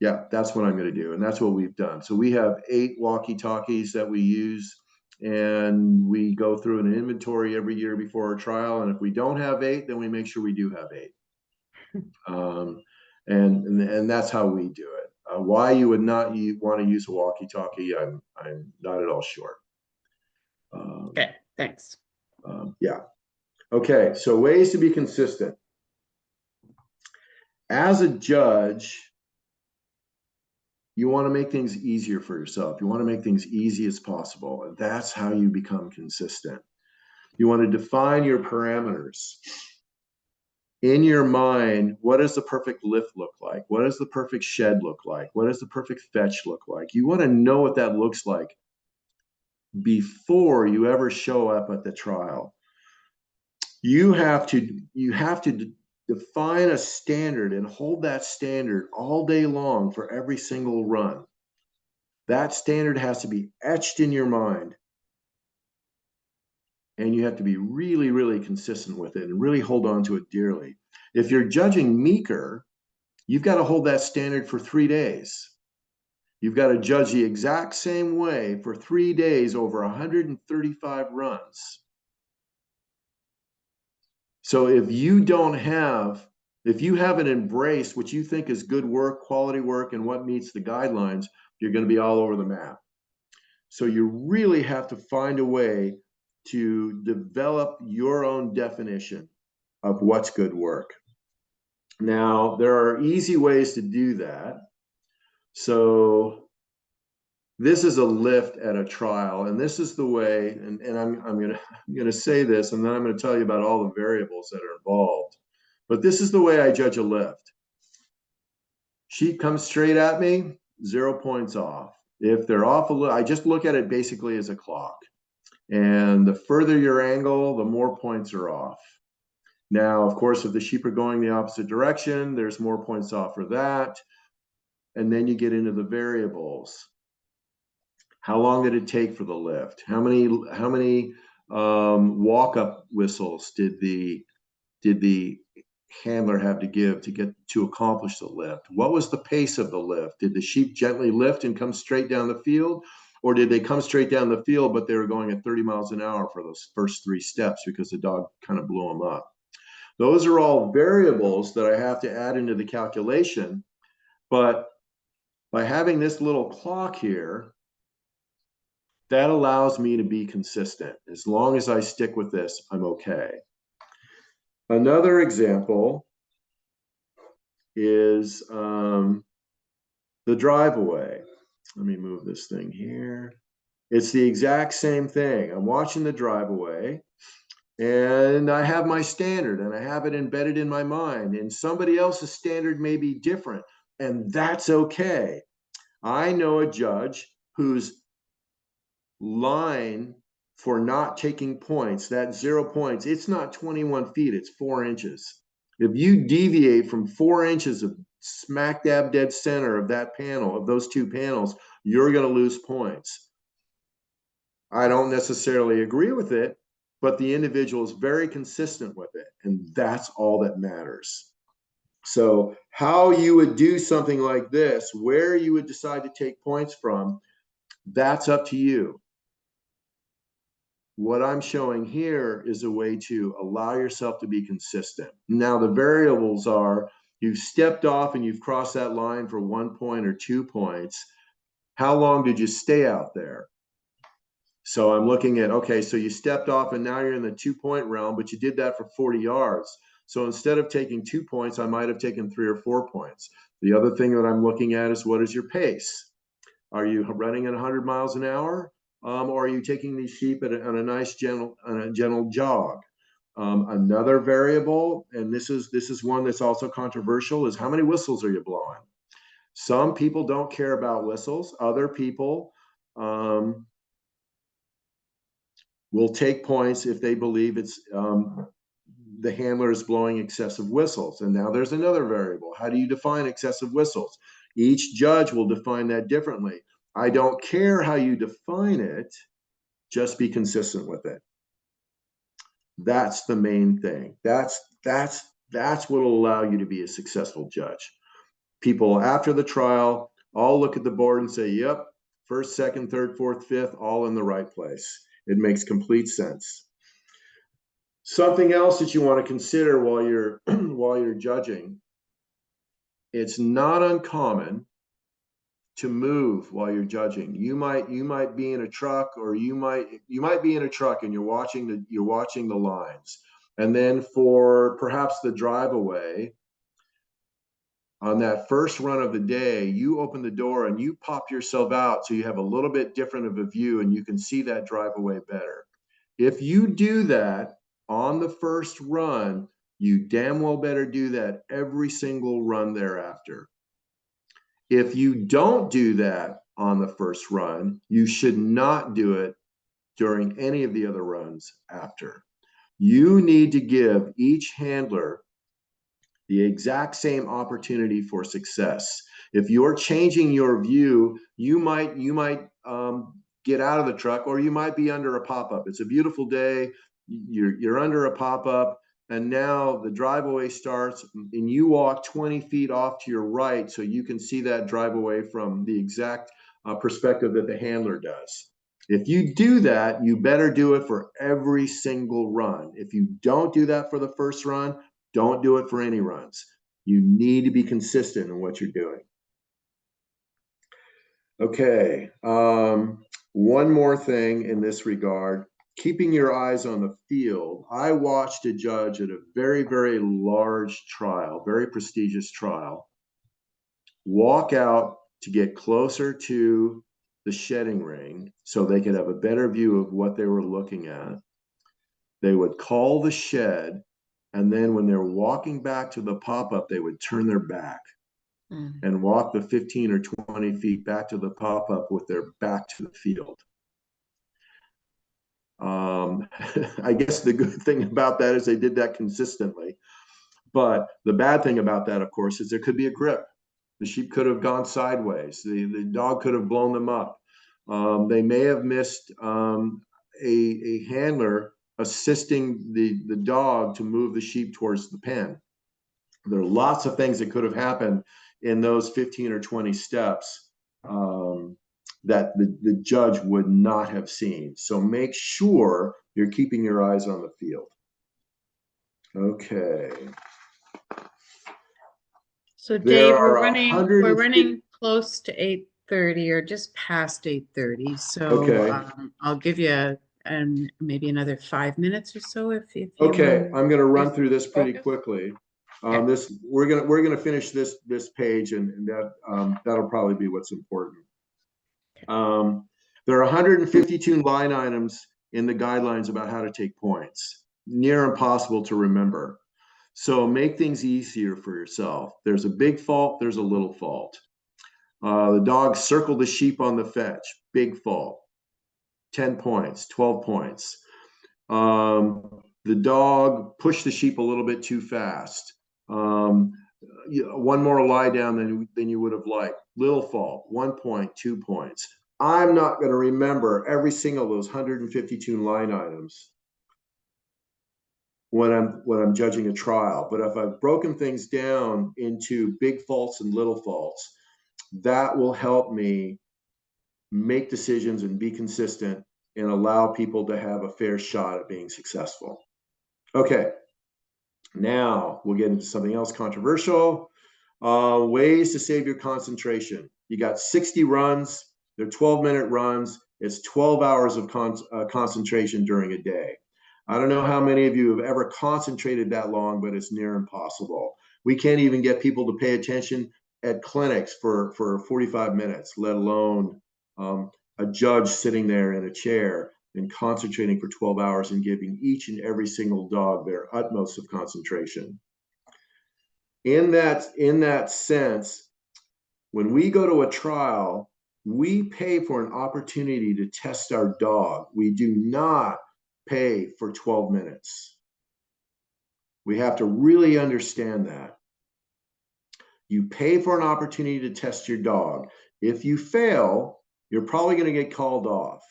Yeah, that's what I'm going to do, and that's what we've done. So we have 8 walkie-talkies that we use, and we go through an inventory every year before our trial. And if we don't have 8, then we make sure we do have 8. And that's how we do it. Why you would not want to use a walkie-talkie, I'm not at all sure. Okay, thanks. Yeah. Okay, so ways to be consistent. As a judge, you want to make things easier for yourself. You want to make things easy as possible. And that's how you become consistent. You want to define your parameters. In your mind, what does the perfect lift look like? What does the perfect shed look like? What does the perfect fetch look like? You want to know what that looks like before you ever show up at the trial. You have to define a standard and hold that standard all day long for every single run. That standard has to be etched in your mind. And you have to be really, really consistent with it and really hold on to it dearly. If you're judging meeker, you've got to hold that standard for 3 days. You've got to judge the exact same way for 3 days over 135 runs. So if you haven't embraced what you think is good work, quality work, and what meets the guidelines, you're going to be all over the map. So you really have to find a way to develop your own definition of what's good work. Now, there are easy ways to do that. So this is a lift at a trial, and this is the way, and I'm gonna say this, and then I'm gonna tell you about all the variables that are involved. But this is the way I judge a lift. Sheep comes straight at me, 0 points off. If they're off a little, I just look at it basically as a clock. And the further your angle, the more points are off. Now, of course, if the sheep are going the opposite direction, there's more points off for that. And then you get into the variables. How long did it take for the lift? How many walk-up whistles did the handler have to give to accomplish the lift? What was the pace of the lift? Did the sheep gently lift and come straight down the field? Or did they come straight down the field, but they were going at 30 miles an hour for those first 3 steps because the dog kind of blew them up? Those are all variables that I have to add into the calculation. But by having this little clock here, that allows me to be consistent. As long as I stick with this, I'm okay. Another example is the drive away. Let me move this thing here. It's the exact same thing. I'm watching the drive away, and I have my standard, and I have it embedded in my mind, and somebody else's standard may be different, and that's okay. I know a judge whose line for not taking points, that 0 points, it's not 21 feet, it's 4 inches. If you deviate from 4 inches of smack dab dead center of that panel, of those 2 panels, you're going to lose points. I don't necessarily agree with it, but the individual is very consistent with it, and that's all that matters. So how you would do something like this, where you would decide to take points from, that's up to you. What I'm showing here is a way to allow yourself to be consistent. Now, the variables are you've stepped off and you've crossed that line for 1 point or 2 points. How long did you stay out there? So I'm looking at, okay, so you stepped off and now you're in the 2-point realm, but you did that for 40 yards. So instead of taking 2 points, I might have taken 3 or 4 points. The other thing that I'm looking at is what is your pace? Are you running at 100 miles an hour? Or are you taking these sheep on a nice gentle jog? Another variable, and this is one that's also controversial, is how many whistles are you blowing? Some people don't care about whistles. Other people will take points if they believe it's the handler is blowing excessive whistles. And now there's another variable. How do you define excessive whistles? Each judge will define that differently. I don't care how you define it, just be consistent with it. That's the main thing. That's what will allow you to be a successful judge. People after the trial all look at the board and say, yep, first, second, third, fourth, fifth, all in the right place. It makes complete sense. Something else that you want to consider while you're judging, it's not uncommon to move while you're judging. You might be in a truck, or you might be in a truck and you're watching the lines. And then for perhaps the drive away, on that first run of the day, you open the door and you pop yourself out so you have a little bit different of a view and you can see that drive away better. If you do that on the first run, you damn well better do that every single run thereafter. If you don't do that on the first run, you should not do it during any of the other runs after. You need to give each handler the exact same opportunity for success. If you're changing your view, you might get out of the truck, or you might be under a pop-up. It's a beautiful day. You're under a pop-up, and now the drive away starts, and you walk 20 feet off to your right so you can see that drive away from the exact perspective that the handler does. If you do that, you better do it for every single run. If you don't do that for the first run, don't do it for any runs. You need to be consistent in what you're doing. Okay. One more thing in this regard, keeping your eyes on the field. I watched a judge at a very, very large trial, very prestigious trial, walk out to get closer to the shedding ring so they could have a better view of what they were looking at. They would call the shed, and then when they're walking back to the pop-up, they would turn their back and walk the 15 or 20 feet back to the pop-up with their back to the field. I guess the good thing about that is they did that consistently. But the bad thing about that, of course, is there could be a grip. The sheep could have gone sideways. The dog could have blown them up. They may have missed a handler assisting the dog to move the sheep towards the pen. There are lots of things that could have happened in those 15 or 20 steps that the judge would not have seen. So make sure you're keeping your eyes on the field. Okay. So Dave, we're running close to 8:30 or just past 8:30. So okay. I'll give you maybe another 5 minutes or so if you okay, I'm going to run through this pretty focus. quickly. We're gonna finish this page, and that'll probably be what's important. There are 152 line items in the guidelines about how to take points. Near impossible to remember. So make things easier for yourself. There's a big fault, there's a little fault. The dog circled the sheep on the fetch, big fault. 10 points, 12 points. The dog pushed the sheep a little bit too fast. One more lie down than you would have liked. Little fault, 1 point, 2 points. I'm not going to remember every single of those 152 line items when I'm judging a trial. But if I've broken things down into big faults and little faults, that will help me make decisions and be consistent and allow people to have a fair shot at being successful. Okay, now we'll get into something else controversial. Ways to save your concentration. You got 60 runs. They're 12-minute runs. It's 12 hours of concentration during a day. I don't know how many of you have ever concentrated that long, but it's near impossible. We can't even get people to pay attention at clinics for 45 minutes, let alone a judge sitting there in a chair and concentrating for 12 hours and giving each and every single dog their utmost of concentration. In that sense, when we go to a trial, we pay for an opportunity to test our dog. We do not pay for 12 minutes. We have to really understand that. You pay for an opportunity to test your dog. If you fail, you're probably going to get called off.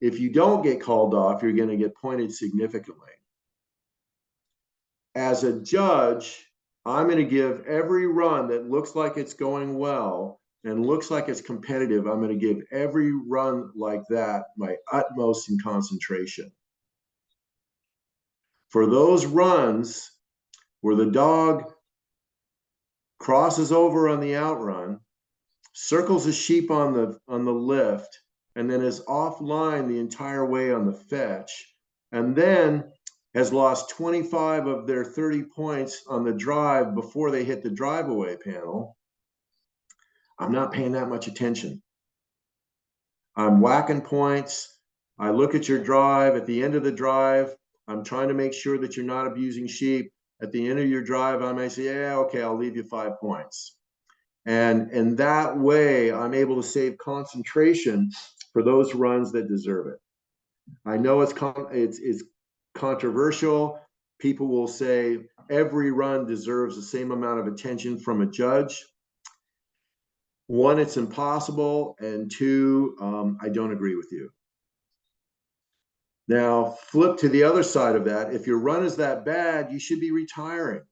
If you don't get called off, you're going to get pointed significantly. As a judge, I'm going to give every run that looks like it's going well and looks like it's competitive, I'm going to give every run like that my utmost in concentration. For those runs where the dog crosses over on the outrun, circles a sheep on the lift, and then is offline the entire way on the fetch, and then has lost 25 of their 30 points on the drive before they hit the drive away panel, I'm not paying that much attention. I'm whacking points. I look at your drive. At the end of the drive, I'm trying to make sure that you're not abusing sheep. At the end of your drive, I may say, yeah, okay, I'll leave you 5 points. And that way, I'm able to save concentration for those runs that deserve it. I know it's controversial. People will say every run deserves the same amount of attention from a judge. One, it's impossible, and two, I don't agree with you. Now, flip to the other side of that. If your run is that bad, you should be retiring.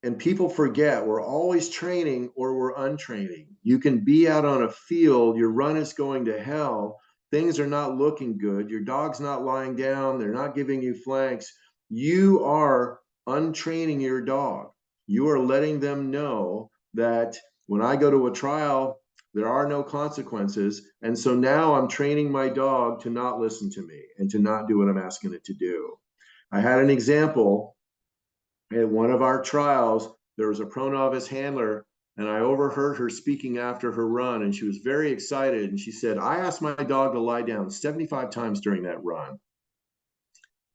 And people forget we're always training or we're untraining. You can be out on a field, your run is going to hell, things are not looking good, your dog's not lying down, they're not giving you flanks. You are untraining your dog. You are letting them know that when I go to a trial, there are no consequences. And so now I'm training my dog to not listen to me and to not do what I'm asking it to do. I had an example at one of our trials. There was a pro-novice handler, and I overheard her speaking after her run, and she was very excited. And she said, I asked my dog to lie down 75 times during that run.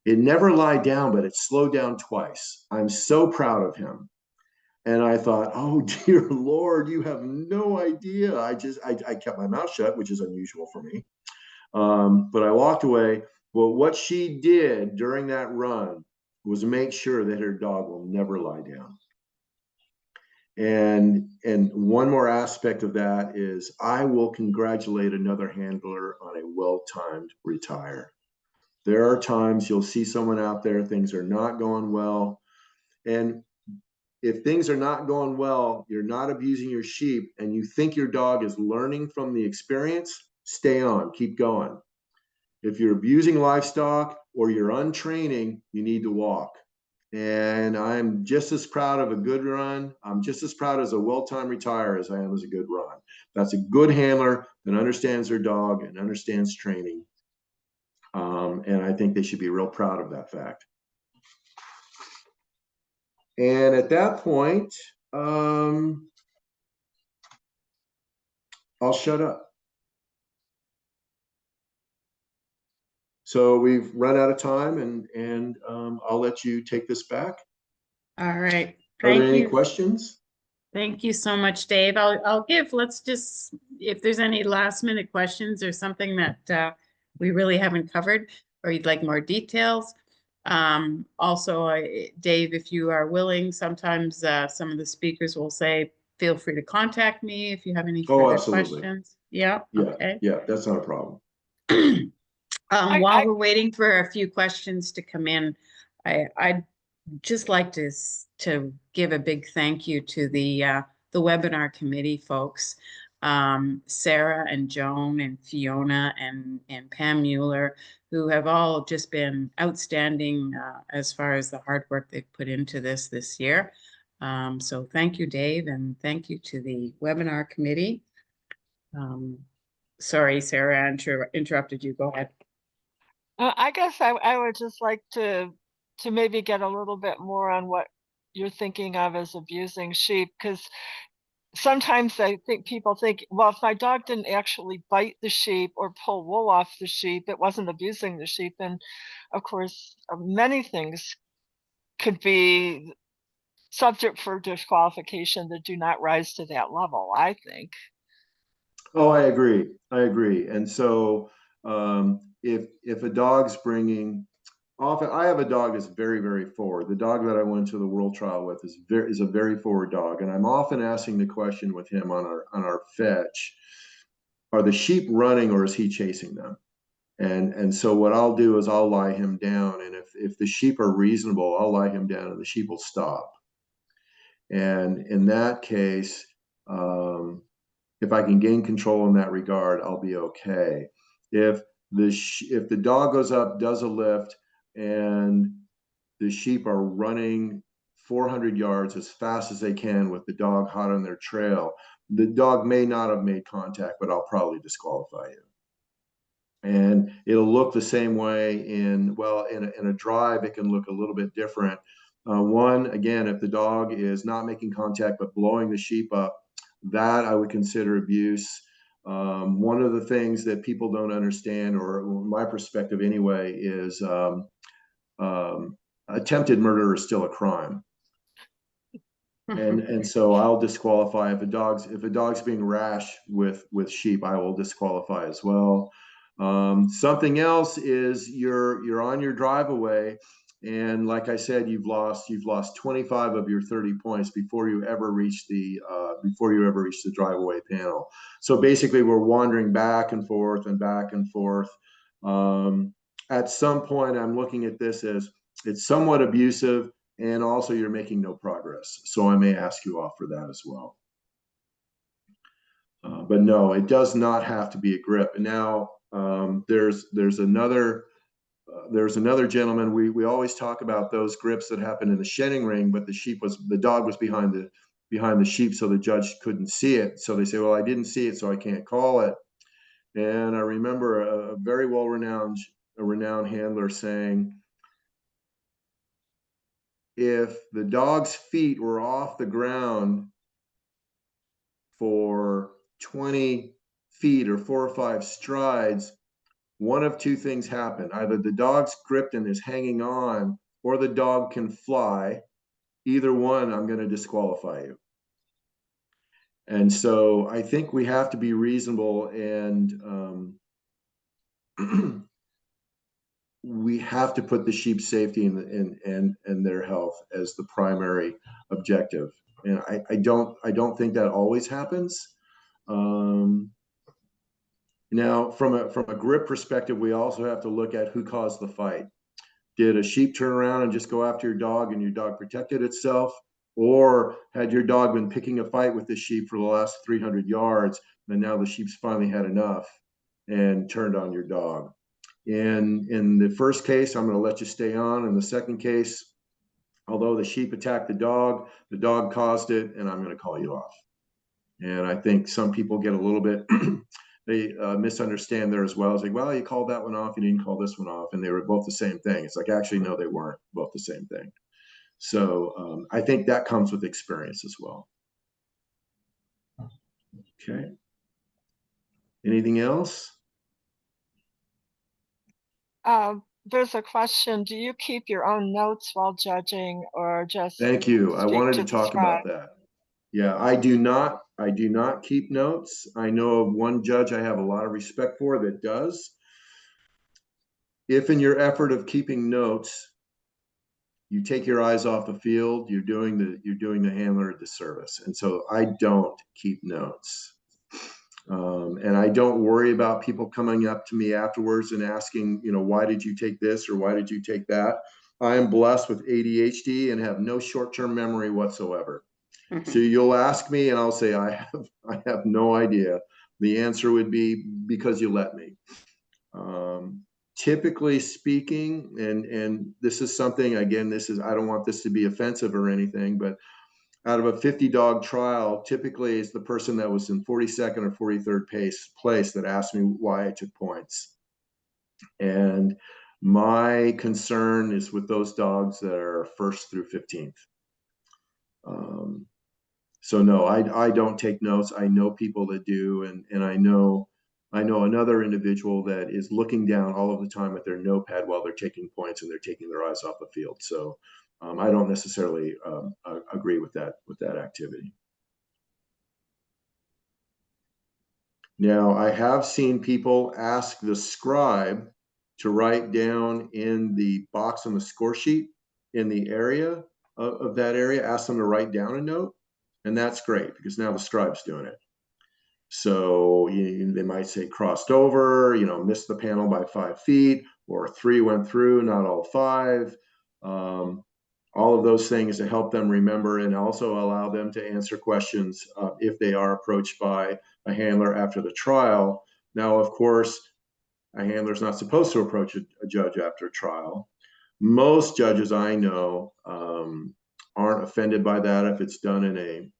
It never lied down, but it slowed down twice. I'm so proud of him. And I thought, oh, dear Lord, you have no idea. I kept my mouth shut, which is unusual for me. But I walked away. Well, what she did during that run was make sure that her dog will never lie down. And one more aspect of that is I will congratulate another handler on a well-timed retire. There are times you'll see someone out there, things are not going well. And if things are not going well, you're not abusing your sheep, and you think your dog is learning from the experience, stay on, keep going. If you're abusing livestock or you're untraining, you need to walk. And I'm just as proud of a good run. I'm just as proud as a well-timed retire as I am as a good run. That's a good handler that understands their dog and understands training. And I think they should be real proud of that fact. And at that point, I'll shut up. So we've run out of time, and I'll let you take this back. All right. Are there any you. questions? Thank you so much, Dave. Let's just, if there's any last minute questions or something that we really haven't covered, or you'd like more details. Also, Dave, if you are willing, sometimes some of the speakers will say, feel free to contact me if you have any further questions. Yeah. Okay. Yeah, that's not a problem. While we're waiting for a few questions to come in, I'd just like to give a big thank you to the webinar committee folks, Sarah and Joan and Fiona and Pam Mueller, who have all just been outstanding as far as the hard work they've put into this year. So thank you, Dave, and thank you to the webinar committee. Sorry, Sarah, I interrupted you. Go ahead. I guess I would just like to maybe get a little bit more on what you're thinking of as abusing sheep, because sometimes I think people think, well, if my dog didn't actually bite the sheep or pull wool off the sheep, it wasn't abusing the sheep. And of course, many things could be subject for disqualification that do not rise to that level, I think. Oh, I agree. And so if a dog's bringing, often I have a dog that's very, very forward. The dog that I went to the world trial with is a very forward dog, and I'm often asking the question with him on our fetch: are the sheep running or is he chasing them? And so what I'll do is I'll lie him down, and if the sheep are reasonable, I'll lie him down, and the sheep will stop. And in that case, if I can gain control in that regard, I'll be okay. If the dog goes up, does a lift, and the sheep are running 400 yards as fast as they can with the dog hot on their trail, the dog may not have made contact, but I'll probably disqualify you. And it'll look the same way in a drive. It can look a little bit different. One, again, if the dog is not making contact but blowing the sheep up, that I would consider abuse. One of the things that people don't understand, or my perspective anyway, is attempted murder is still a crime. And so I'll disqualify if a dog's being rash with sheep, I will disqualify as well. Something else is you're on your drive away, and like I said, you've lost 25 of your 30 points before you ever reach the drive away panel. So basically, we're wandering back and forth and back and forth. At some point, I'm looking at this as it's somewhat abusive, and also you're making no progress. So I may ask you off for that as well. But no, it does not have to be a grip. And now there's another gentleman. We always talk about those grips that happen in the shedding ring, but the dog was behind behind the sheep so the judge couldn't see it. So they say, well, I didn't see it, so I can't call it. And I remember a very renowned handler saying, if the dog's feet were off the ground for 20 feet or 4 or 5 strides, one of two things happen. Either the dog's gripped and is hanging on, or the dog can fly. Either one, I'm going to disqualify you. And so I think we have to be reasonable, and we have to put the sheep's safety and their health as the primary objective. And I don't think that always happens. Now, from a grip perspective, we also have to look at who caused the fight. Did a sheep turn around and just go after your dog and your dog protected itself? Or had your dog been picking a fight with the sheep for the last 300 yards, and now the sheep's finally had enough and turned on your dog? In the first case, I'm going to let you stay on. In the second case, although the sheep attacked the dog caused it, and I'm going to call you off. And I think some people get a little bit they misunderstand there as well. It's like, well, you called that one off, you didn't call this one off, and they were both the same thing. It's like, actually, no, they weren't both the same thing. So I think that comes with experience as well. Okay. Anything else? There's a question. Do you keep your own notes while judging, or just Thank you. I wanted to the talk about that. Yeah, I do not keep notes. I know of one judge I have a lot of respect for that does. If in your effort of keeping notes, you take your eyes off the field, you're doing the handler a disservice. And so I don't keep notes. And I don't worry about people coming up to me afterwards and asking, why did you take this or why did you take that? I am blessed with ADHD and have no short-term memory whatsoever. Mm-hmm. So you'll ask me and I'll say, I have no idea. The answer would be, because you let me. Typically speaking, and this is something, again, I don't want this to be offensive or anything, but out of a 50 dog trial, typically it's the person that was in 42nd or 43rd place that asked me why I took points. And my concern is with those dogs that are 1st through 15th. So no, I don't take notes. I know people that do, and I know another individual that is looking down all of the time at their notepad while they're taking points and they're taking their eyes off the field. So I don't necessarily agree with that activity. Now, I have seen people ask the scribe to write down in the box on the score sheet in the area of that area, ask them to write down a note. And that's great, because now the scribe's doing it. So they might say crossed over, missed the panel by 5 feet, or 3 went through, not all 5. All of those things to help them remember, and also allow them to answer questions if they are approached by a handler after the trial. Now, of course, a handler's not supposed to approach a judge after a trial. Most judges I know aren't offended by that if it's done in a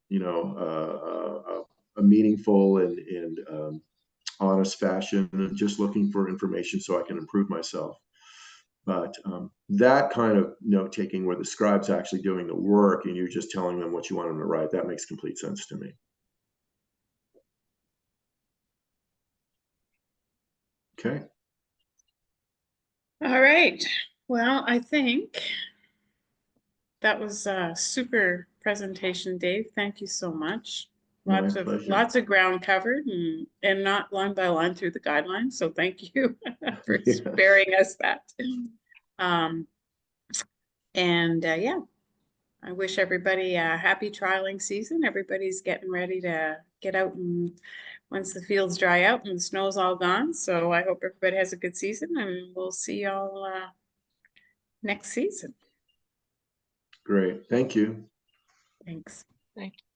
meaningful and honest fashion, and just looking for information so I can improve myself. But that kind of note-taking where the scribe's actually doing the work and you're just telling them what you want them to write, that makes complete sense to me. Okay. All right. Well, I think that was a super presentation, Dave. Thank you so much. Lots of ground covered, and not line by line through the guidelines. So thank you for sparing us that. Yeah, I wish everybody a happy trialing season. Everybody's getting ready to get out, and once the fields dry out and the snow's all gone. So I hope everybody has a good season, and we'll see y'all next season. Great. Thank you. Thanks. Thank you.